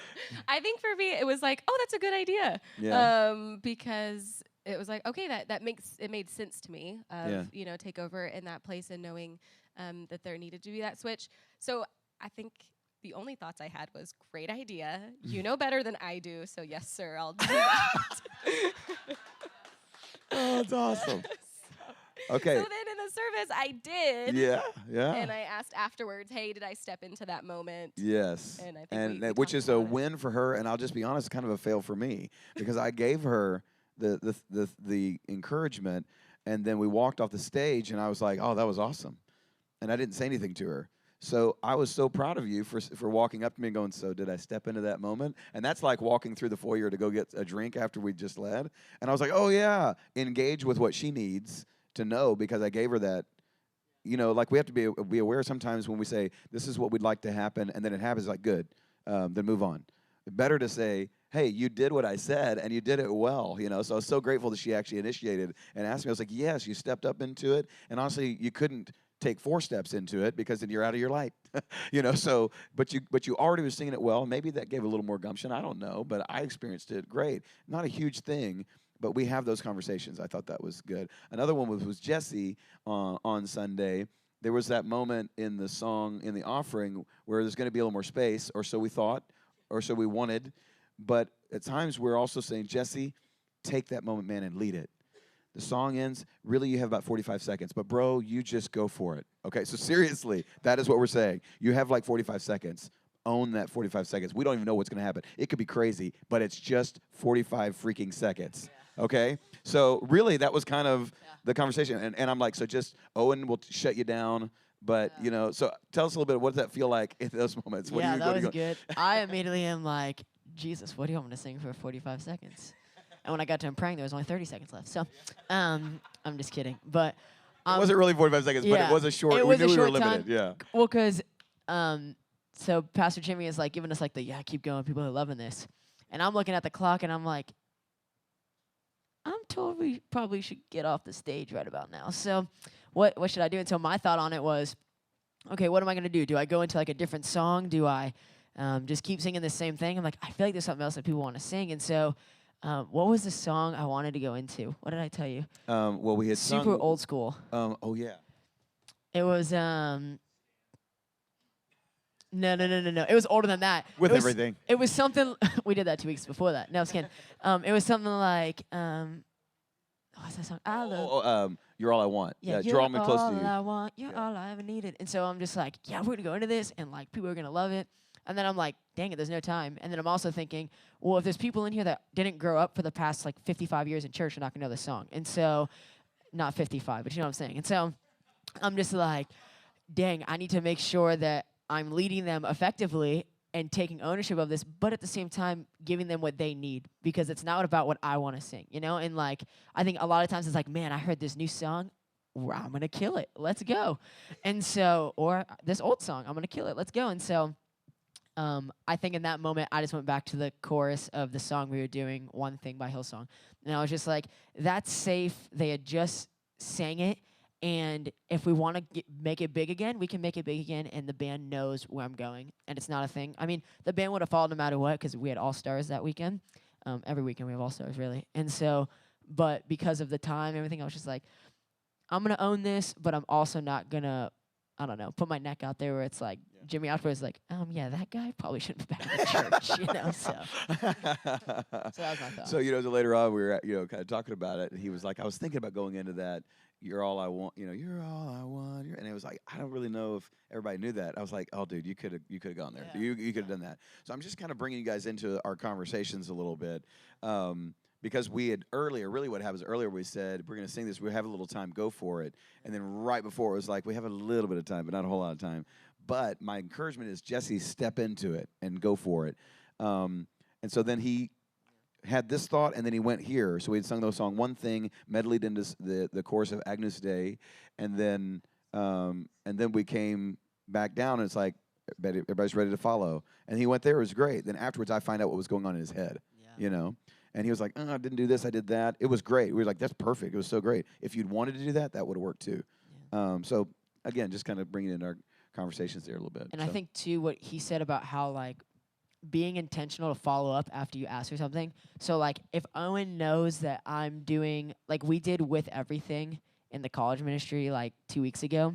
Speaker 2: I think for me, it was like, oh, that's a good idea.
Speaker 1: Yeah.
Speaker 2: Because it was like, okay, that made sense to me of,
Speaker 1: Yeah.
Speaker 2: take over in that place and knowing that there needed to be that switch. So I think the only thoughts I had was, great idea. You know better than I do. So yes, sir, I'll do that.
Speaker 1: Oh, that's awesome.
Speaker 2: So
Speaker 1: Okay.
Speaker 2: then in the service, I did.
Speaker 1: Yeah. Yeah.
Speaker 2: And I asked afterwards, hey, did I step into that moment?
Speaker 1: Yes.
Speaker 2: And I think
Speaker 1: And
Speaker 2: we
Speaker 1: which
Speaker 2: talked
Speaker 1: is a
Speaker 2: about it.
Speaker 1: win for her, and I'll just be honest, kind of a fail for me because I gave her the encouragement, and then we walked off the stage, and I was like, "Oh, that was awesome," and I didn't say anything to her. So I was so proud of you for walking up to me and going, "So did I step into that moment?" And that's like walking through the foyer to go get a drink after we just led. And I was like, "Oh yeah, engage with what she needs to know," because I gave her that. Like we have to be aware sometimes when we say this is what we'd like to happen, and then it happens. Like good, then move on. Better to say, hey, you did what I said, and you did it well. So I was so grateful that she actually initiated and asked me. I was like, yes, you stepped up into it, and honestly, you couldn't take 4 steps into it because then you're out of your light. So but you already were singing it well. Maybe that gave a little more gumption. I don't know, but I experienced it great. Not a huge thing. But we have those conversations. I thought that was good. Another one was Jesse on Sunday. There was that moment in the song, in the offering, where there's going to be a little more space, or so we thought, or so we wanted. But at times we're also saying, Jesse, take that moment, man, and lead it. The song ends. Really, you have about 45 seconds. But, bro, you just go for it. Okay, so seriously, that is what we're saying. You have like 45 seconds. Own that 45 seconds. We don't even know what's going to happen. It could be crazy, but it's just 45 freaking seconds. Okay? So really, that was kind of the conversation. And I'm like, so just Owen will shut you down. But, so tell us a little bit, what does that feel like in those moments?
Speaker 4: Yeah, that was good. I immediately am like, Jesus, what do you want me to sing for 45 seconds? And when I got to him praying, there was only 30 seconds left. So I'm just kidding. But
Speaker 1: it wasn't really 45 seconds, but it was a short.
Speaker 4: It was
Speaker 1: we knew
Speaker 4: a short
Speaker 1: we were
Speaker 4: time.
Speaker 1: limited. Yeah.
Speaker 4: Well, because so Pastor Jimmy is like giving us like the keep going, people are loving this, and I'm looking at the clock and I'm like, I'm told we probably should get off the stage right about now. So what should I do? And so my thought on it was, okay, what am I gonna do? Do I go into like a different song? Do I just keep singing the same thing? I'm like, I feel like there's something else that people want to sing, and so. What was the song I wanted to go into? What did I tell you?
Speaker 1: Well, we had
Speaker 4: super
Speaker 1: sung,
Speaker 4: old school.
Speaker 1: Oh yeah.
Speaker 4: It was no. It was older than that.
Speaker 1: With
Speaker 4: it was,
Speaker 1: everything.
Speaker 4: It was something we did that 2 weeks before that. No, I was kidding. It was something like what's that song? I love.
Speaker 1: You're all I want.
Speaker 4: Yeah,
Speaker 1: Draw me close to you.
Speaker 4: You're all I want. You're all I ever needed. And so I'm just like, yeah, we're gonna go into this, and like people are gonna love it. And then I'm like, dang it, there's no time. And then I'm also thinking, well, if there's people in here that didn't grow up for the past like 55 years in church, they're not gonna know this song. And so, not 55, but you know what I'm saying. And so, I'm just like, dang, I need to make sure that I'm leading them effectively and taking ownership of this, but at the same time giving them what they need, because it's not about what I want to sing, And like, I think a lot of times it's like, man, I heard this new song, I'm gonna kill it. Let's go. And so, or this old song, I'm gonna kill it. Let's go. And so. I think in that moment, I just went back to the chorus of the song we were doing, One Thing by Hillsong. And I was just like, that's safe. They had just sang it. And if we want to make it big again, we can make it big again. And the band knows where I'm going. And it's not a thing. I mean, the band would have followed no matter what, because we had all-stars that weekend. Every weekend we have all-stars, really. And so, but because of the time and everything, I was just like, I'm going to own this, but I'm also not going to, I don't know, put my neck out there where it's like, Jimmy afterwards like, yeah, that guy probably shouldn't be back in the church, so. So that was my thought.
Speaker 1: So, later on, we were, kind of talking about it, and he was like, I was thinking about going into that, you're all I want, you're all I want, and it was like, I don't really know if everybody knew that. I was like, oh, dude, you could have gone there.
Speaker 4: Yeah.
Speaker 1: You could have done that. So I'm just kind of bringing you guys into our conversations a little bit. Because we had earlier, really what happens earlier, we said, we're going to sing this, we have a little time, go for it. And then right before, it was like, we have a little bit of time, but not a whole lot of time. But my encouragement is, Jesse, step into it and go for it. And so then he had this thought, and then he went here. So we had sung those song, One Thing, medleyed into the chorus of Agnus Dei, and then we came back down, and it's like, everybody's ready to follow. And he went there, it was great. Then afterwards, I find out what was going on in his head, And he was like, I didn't do this, I did that. It was great. We were like, that's perfect. It was so great. If you'd wanted to do that, that would have worked too. So again, just kind of bringing in our conversations there a little bit.
Speaker 4: And I think too what he said about how like being intentional to follow up after you ask for something. So like if Owen knows that I'm doing like we did With Everything in the college ministry like 2 weeks ago,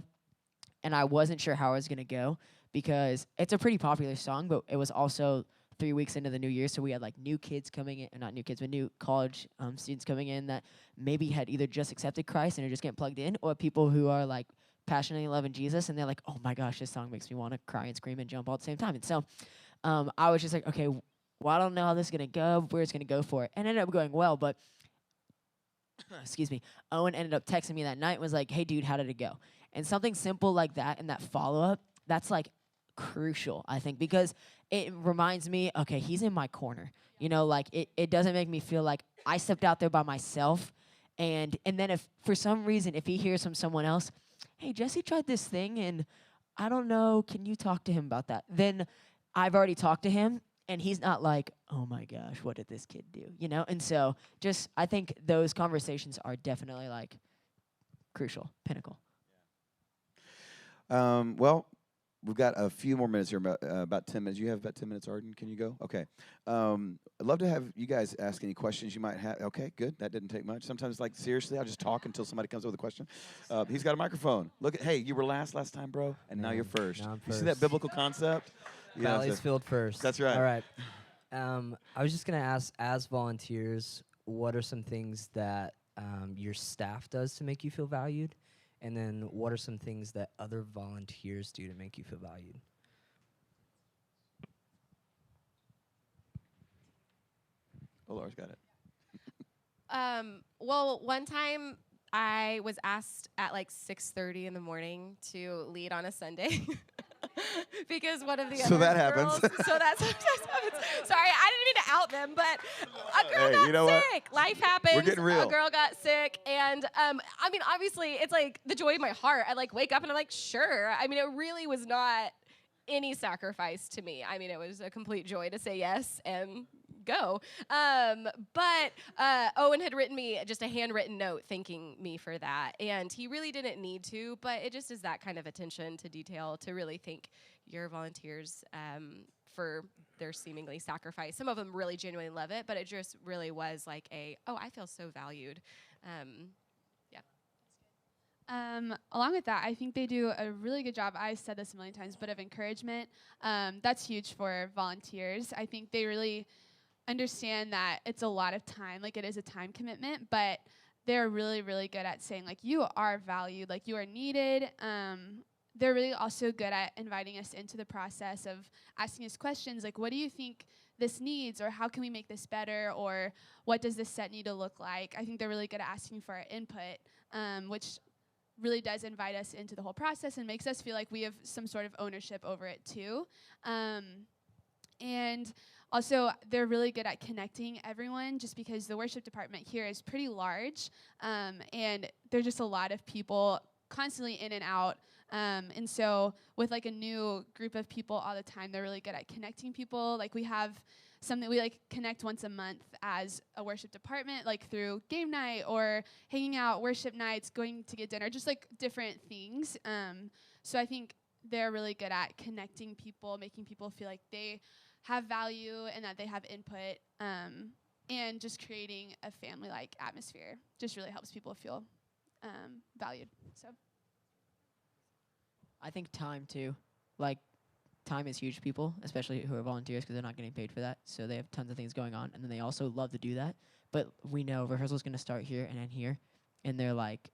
Speaker 4: and I wasn't sure how I was gonna go because it's a pretty popular song, but it was also 3 weeks into the new year, so we had like new kids coming in, not new kids, but new college students coming in that maybe had either just accepted Christ and are just getting plugged in, or people who are like passionately loving Jesus and they're like, oh my gosh, this song makes me want to cry and scream and jump all at the same time. And so I was just like, okay, well, I don't know how this is gonna go, where it's gonna go for it, and it ended up going well, but excuse me, Owen ended up texting me that night and was like, hey dude, how did it go? And something simple like that and that follow-up, that's like crucial, I think, because it reminds me, okay, he's in my corner. You know, like it doesn't make me feel like I stepped out there by myself. And then if for some reason, if he hears from someone else, hey, Jesse tried this thing and I don't know, can you talk to him about that? Then I've already talked to him and he's not like, oh my gosh, what did this kid do? You know? And so just, I think those conversations are definitely like crucial, pinnacle.
Speaker 1: Well, we've got a few more minutes here, about 10 minutes. You have about 10 minutes, Arden. Can you go? Okay. I'd love to have you guys ask any questions you might have. Okay, good. That didn't take much. Sometimes, like, seriously, I'll just talk until somebody comes up with a question. He's got a microphone. Look at, hey, you were last time, bro, and now you're first.
Speaker 5: Now I'm
Speaker 1: You see that
Speaker 5: first.
Speaker 1: biblical concept?
Speaker 5: Valley's filled first.
Speaker 1: That's right.
Speaker 5: All right. I was just going to ask, as volunteers, what are some things that your staff does to make you feel valued? And then what are some things that other volunteers do to make you feel valued?
Speaker 1: Oh, Laura's got it.
Speaker 2: Well, one time I was asked at like 6:30 in the morning to lead on a Sunday. Because one of the
Speaker 1: So
Speaker 2: other
Speaker 1: that happens.
Speaker 2: girls, so that sometimes happens. Sorry, I didn't mean to out them, but a girl
Speaker 1: Hey,
Speaker 2: got
Speaker 1: you know what?
Speaker 2: sick. Life happens.
Speaker 1: We're getting real.
Speaker 2: A girl got sick, and I mean, obviously, it's like the joy of my heart. I like wake up and I'm like, sure. I mean, it really was not any sacrifice to me. I mean, it was a complete joy to say yes and go. But Owen had written me just a handwritten note thanking me for that. And he really didn't need to, but it just is that kind of attention to detail to really thank your volunteers for their seemingly sacrifice. Some of them really genuinely love it, but it just really was like I feel so valued.
Speaker 3: Along with that, I think they do a really good job. I've said this a million times, but of encouragement. That's huge for volunteers. I think they really understand that it's a lot of time, like it is a time commitment, but they're really, really good at saying, like, you are valued, like, you are needed. They're really also good at inviting us into the process of asking us questions, like, what do you think this needs, or how can we make this better, or what does this set need to look like? I think they're really good at asking for our input, which really does invite us into the whole process and makes us feel like we have some sort of ownership over it too. And also, they're really good at connecting everyone, just because the worship department here is pretty large, and there's just a lot of people constantly in and out. And so with like a new group of people all the time, they're really good at connecting people. Like we have something we like connect once a month as a worship department, like through game night or hanging out, worship nights, going to get dinner, just like different things. So I think they're really good at connecting people, making people feel like they have value and that they have input, and just creating a family-like atmosphere just really helps people feel valued. So
Speaker 4: I think time too, like time is huge to people, especially who are volunteers, because they're not getting paid for that. So they have tons of things going on, and then they also love to do that. But we know rehearsal's going to start here and end here, and they're like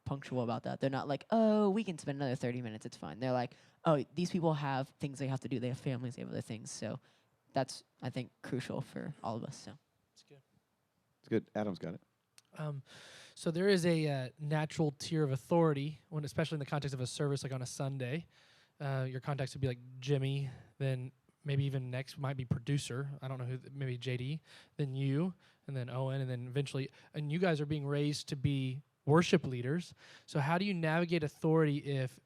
Speaker 4: punctual about that. They're not like, oh, we can spend another 30 minutes, it's fine. They're like, oh, these people have things they have to do. They have families, they have other things. So that's, I think, crucial for all of us. So
Speaker 6: It's good.
Speaker 1: It's good. Adam's got it.
Speaker 6: So there is a natural tier of authority, when, especially in the context of a service like on a Sunday. Your context would be like Jimmy, then maybe even next might be producer. I don't know who, maybe JD, then you, and then Owen, and then eventually, and you guys are being raised to be worship leaders. So how do you navigate authority if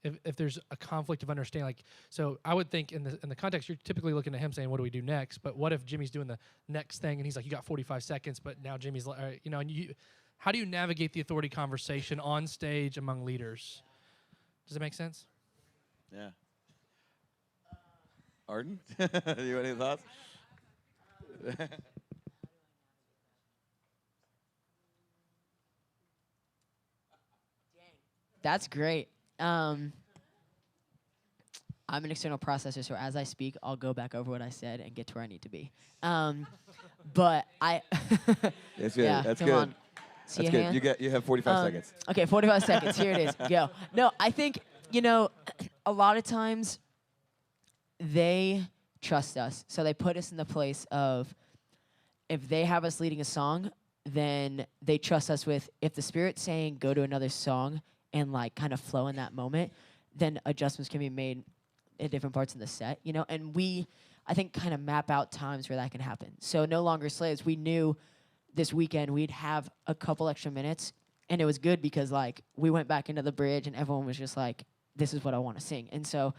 Speaker 6: if there's a conflict of understanding, like, so I would think in the context, you're typically looking at him saying, what do we do next? But what if Jimmy's doing the next thing and he's like, you got 45 seconds, but now Jimmy's like, you know, and how do you navigate the authority conversation on stage among leaders? Does it make sense?
Speaker 1: Yeah. Arden, you have any thoughts?
Speaker 4: That's great. I'm an external processor, so as I speak, I'll go back over what I said and get to where I need to be. But I.
Speaker 1: That's good.
Speaker 4: Yeah,
Speaker 1: That's
Speaker 4: come
Speaker 1: good.
Speaker 4: on. See
Speaker 1: That's
Speaker 4: a
Speaker 1: good.
Speaker 4: hand?
Speaker 1: You have 45 seconds.
Speaker 4: Okay, 45 seconds. Here it is. Go. No, I think, a lot of times they trust us. So they put us in the place of if they have us leading a song, then they trust us with if the Spirit's saying go to another song and like kind of flow in that moment, then adjustments can be made at different parts in the set, and we, I think, kind of map out times where that can happen. So no longer slaves. We knew this weekend we'd have a couple extra minutes, and it was good because like we went back into the bridge and everyone was just like, this is what I want to sing. And so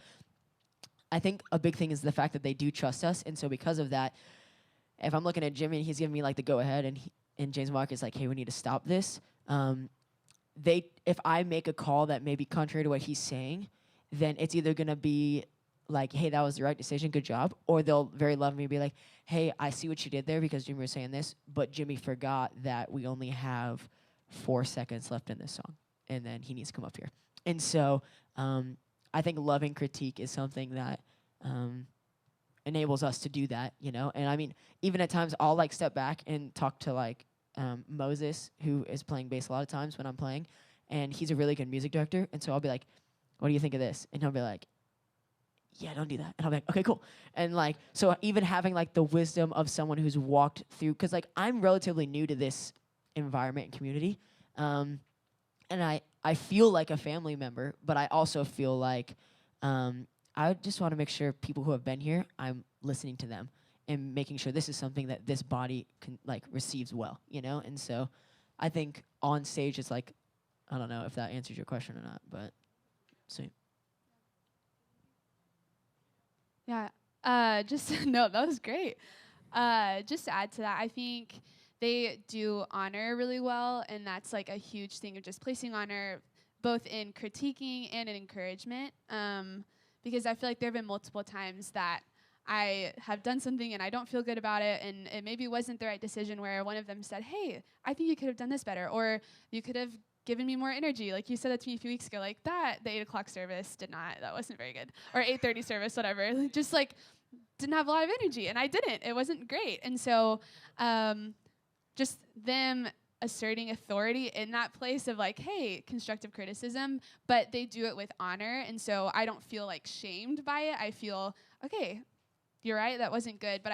Speaker 4: I think a big thing is the fact that they do trust us, and so because of that, if I'm looking at Jimmy and he's giving me like the go ahead, and James Mark is like, hey, we need to stop this. If I make a call that may be contrary to what he's saying, then it's either gonna be like, hey, that was the right decision, good job, or they'll very lovingly be like, hey, I see what you did there because Jimmy was saying this, but Jimmy forgot that we only have 4 seconds left in this song, and then he needs to come up here. And so I think loving critique is something that enables us to do that, And I mean, even at times I'll like step back and talk to like Moses, who is playing bass a lot of times when I'm playing, and he's a really good music director. And so I'll be like, what do you think of this? And he'll be like, yeah, don't do that. And I'll be like, okay, cool. And like, so even having like the wisdom of someone who's walked through, because like I'm relatively new to this environment and community, and I feel like a family member, but I also feel like I just want to make sure people who have been here, I'm listening to them and making sure this is something that this body can like receives well, And so I think on stage it's like, I don't know if that answers your question or not, but sweet.
Speaker 3: Yeah. No, that was great. Just to add to that, I think they do honor really well, and that's like a huge thing of just placing honor both in critiquing and in encouragement. Because I feel like there have been multiple times that I have done something and I don't feel good about it, and it maybe wasn't the right decision, where one of them said, hey, I think you could have done this better, or you could have given me more energy. Like you said that to me a few weeks ago, like the 8 o'clock service that wasn't very good. Or 8:30 service, whatever. Just like didn't have a lot of energy, and I didn't. It wasn't great. And so just them asserting authority in that place of like, hey, constructive criticism, but they do it with honor. And so I don't feel like shamed by it. I feel, okay, you're right, that wasn't good. But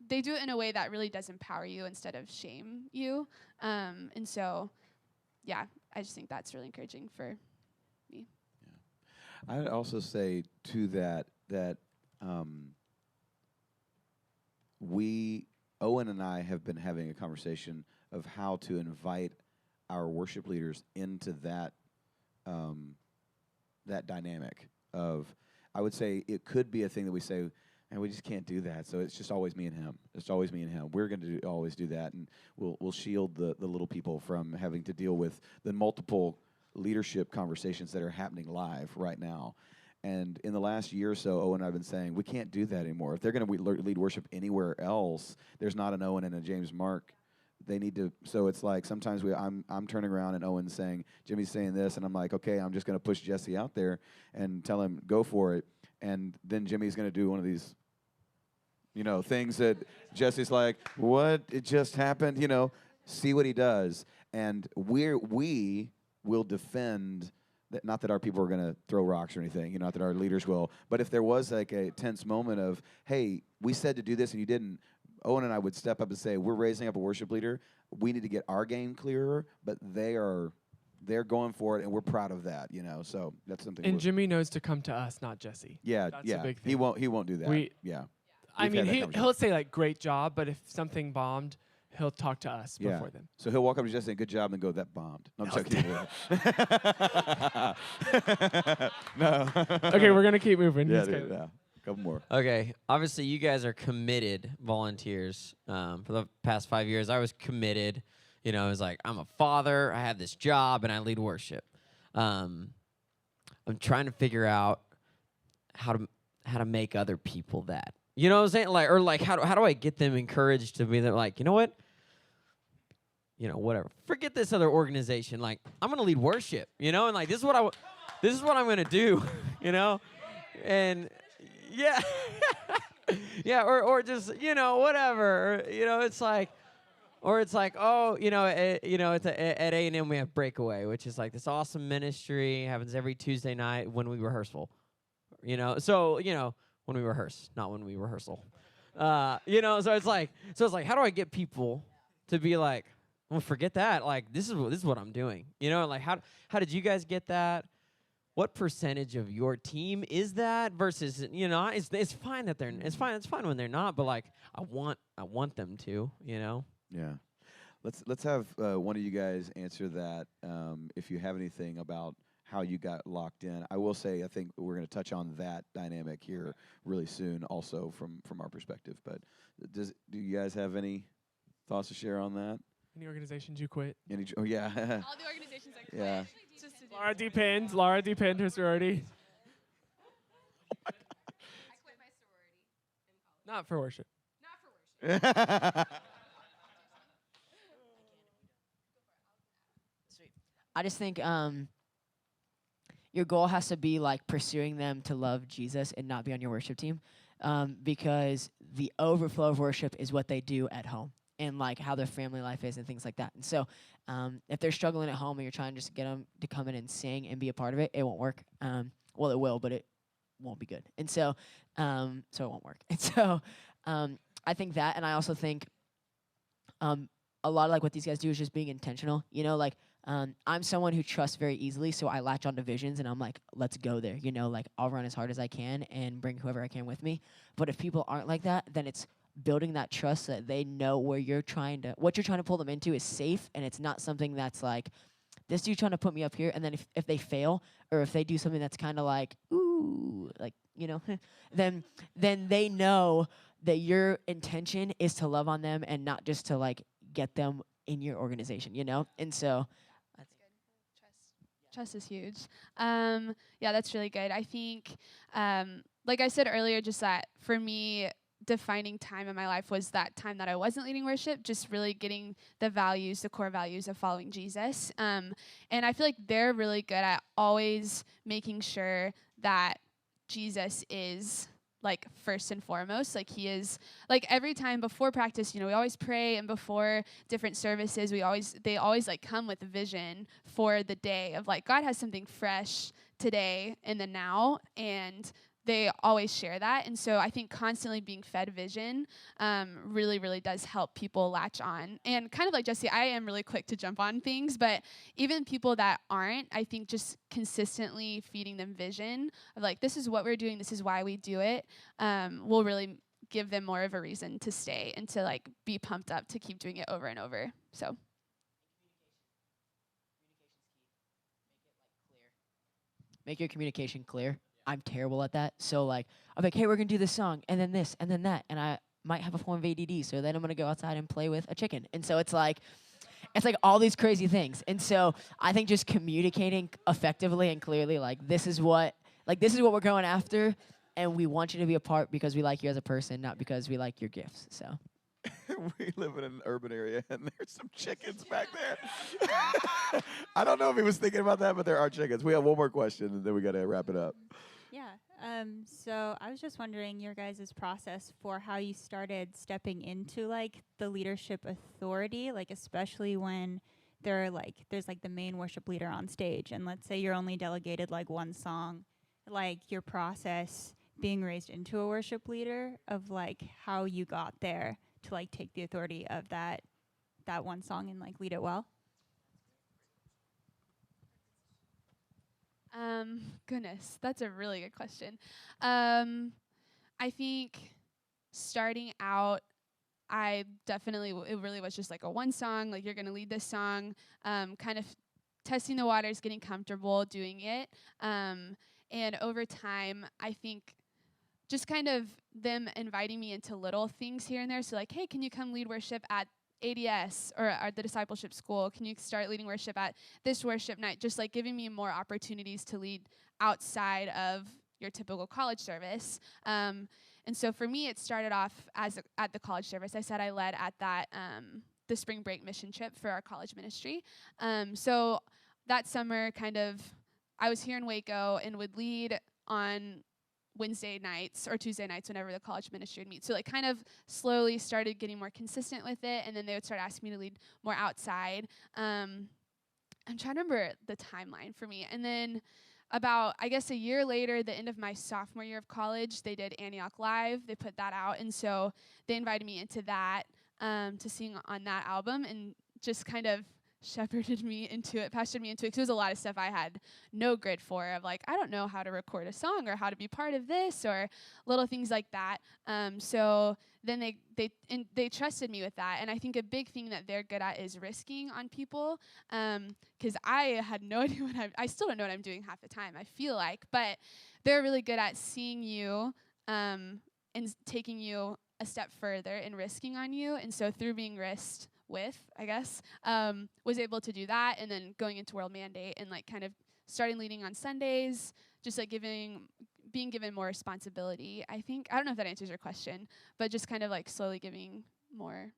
Speaker 3: they do it in a way that really does empower you instead of shame you. And so, yeah, I just think that's really encouraging for me.
Speaker 1: Yeah. I'd also say to that Owen and I have been having a conversation of how to invite our worship leaders into that that dynamic of, I would say it could be a thing that we say, and we just can't do that. So it's just always me and him. It's always me and him. We're going to always do that, and we'll shield the little people from having to deal with the multiple leadership conversations that are happening live right now. And in the last year or so, Owen and I have been saying, we can't do that anymore. If they're going to lead worship anywhere else, there's not an Owen and a James Mark. They need to, so it's like sometimes I'm turning around and Owen's saying, Jimmy's saying this, and I'm like, okay, I'm just going to push Jesse out there and tell him, go for it. And then Jimmy's going to do one of these, things that Jesse's like, what? It just happened, see what he does. And we will defend. Not that our people are going to throw rocks or anything, not that our leaders will, but if there was like a tense moment of, hey, we said to do this and you didn't, Owen and I would step up and say, we're raising up a worship leader. We need to get our game clearer, but they're going for it, and we're proud of that, So that's something.
Speaker 7: And Jimmy knows to come to us, not Jesse.
Speaker 1: Yeah,
Speaker 7: that's a big thing.
Speaker 1: He won't do that.
Speaker 7: I mean, he'll say like, great job, but if something bombed, he'll talk to us
Speaker 1: Yeah.
Speaker 7: before then.
Speaker 1: So he'll walk up to Jesse and good job and go, that bombed. No, I'm
Speaker 7: That
Speaker 1: joking. No.
Speaker 7: Okay, we're gonna keep moving.
Speaker 1: Yeah,
Speaker 7: He's
Speaker 1: dude,
Speaker 7: got-
Speaker 1: yeah. Couple more.
Speaker 8: Okay, obviously you guys are committed volunteers. For the past 5 years, I was committed. You know, I was like, I'm a father, I have this job, and I lead worship. I'm trying to figure out how to make other people that. You know what I'm saying? Like, or like, how do I get them encouraged to be like, you know what? You know, whatever. Forget this other organization. Like, I'm gonna lead worship. You know, and like this is what I'm gonna do. You know, and yeah, yeah, or just whatever. Or, it's like. Or it's like, oh, it's at A&M we have Breakaway, which is like this awesome ministry. Happens every Tuesday night when we rehearsal. So when we rehearse, not when we rehearsal. So it's like, how do I get people to be like, well, forget that. Like this is what I'm doing. Like how did you guys get that? What percentage of your team is that versus it's fine that they're it's fine when they're not, but like I want them to.
Speaker 1: Yeah. Let's have one of you guys answer that if you have anything about how you got locked in. I will say I think we're going to touch on that dynamic here really soon also from our perspective. But do you guys have any thoughts to share on that?
Speaker 7: Any organizations you quit?
Speaker 1: Oh, yeah.
Speaker 3: All the organizations I quit.
Speaker 1: Yeah.
Speaker 3: Just to do
Speaker 7: Laura depinned her sorority.
Speaker 2: I quit my sorority in college.
Speaker 7: Not for worship.
Speaker 2: Not for worship.
Speaker 4: Sweet. I just think your goal has to be like pursuing them to love Jesus and not be on your worship team, because the overflow of worship is what they do at home and like how their family life is and things like that. And so if they're struggling at home and you're trying just to get them to come in and sing and be a part of it, it won't work. Well, it will, but it won't be good. And so it won't work. And so I think that, and I also think a lot of like what these guys do is just being intentional. Like I'm someone who trusts very easily, so I latch onto visions and I'm like, let's go there. Like I'll run as hard as I can and bring whoever I can with me. But if people aren't like that, then it's building that trust so that they know what you're trying to pull them into is safe, and it's not something that's like, this dude trying to put me up here, and then if they fail or if they do something that's kind of like, ooh, like, then they know that your intention is to love on them and not just to like get them in your organization, And so
Speaker 3: Trust is huge. Yeah, that's really good. I think, like I said earlier, just that for me, defining time in my life was that time that I wasn't leading worship, just really getting the core values of following Jesus. And I feel like they're really good at always making sure that Jesus is like first and foremost. Like he is, like every time before practice, we always pray, and before different services, they always like come with a vision for the day of like, God has something fresh today in the now, and they always share that. And so I think constantly being fed vision really, really does help people latch on. And kind of like Jesse, I am really quick to jump on things, but even people that aren't, I think just consistently feeding them vision of like, this is what we're doing, this is why we do it, will really give them more of a reason to stay and to like be pumped up to keep doing it over and over. So.
Speaker 4: make your communication clear. I'm terrible at that. So like I'm like, hey, we're gonna do this song and then this and then that, and I might have a form of ADD. So then I'm gonna go outside and play with a chicken. And so it's like all these crazy things. And so I think just communicating effectively and clearly, like this is what we're going after, and we want you to be a part because we like you as a person, not because we like your gifts. So.
Speaker 1: We live in an urban area, and there's some chickens back there. I don't know if he was thinking about that, but there are chickens. We have one more question, and then we got to wrap it up.
Speaker 9: Yeah. So I was just wondering your guys' process for how you started stepping into like the leadership authority, like especially when there's like the main worship leader on stage, and let's say you're only delegated like one song, like your process being raised into a worship leader of like how you got there to like take the authority of that one song and like lead it well.
Speaker 3: Goodness, that's a really good question. I think starting out, I definitely, it really was just like a one song, like you're going to lead this song, kind of testing the waters, getting comfortable doing it. And over time, I think just kind of them inviting me into little things here and there. So like, hey, can you come lead worship at ADS or at the discipleship school? Can you start leading worship at this worship night? Just like giving me more opportunities to lead outside of your typical college service. And so for me, it started off at the college service. I said I led at that the spring break mission trip for our college ministry. So that summer, I was here in Waco and would lead on Wednesday nights or Tuesday nights whenever the college ministry would meet. So like kind of slowly started getting more consistent with it, and then they would start asking me to lead more outside. I'm trying to remember the timeline for me. And then about, I guess, a year later, the end of my sophomore year of college, they did Antioch Live. They put that out, and so they invited me into that to sing on that album, and just kind of shepherded me into it, pastored me into it, because it was a lot of stuff I had no grid for, of like, I don't know how to record a song or how to be part of this or little things like that. So then they trusted me with that, and I think a big thing that they're good at is risking on people, because I had no idea I still don't know what I'm doing half the time, I feel like, but they're really good at seeing you and taking you a step further and risking on you. And so through being risked with, I guess, was able to do that, and then going into World Mandate and like kind of starting leading on Sundays, just like being given more responsibility. I think, I don't know if that answers your question, but just kind of like slowly giving more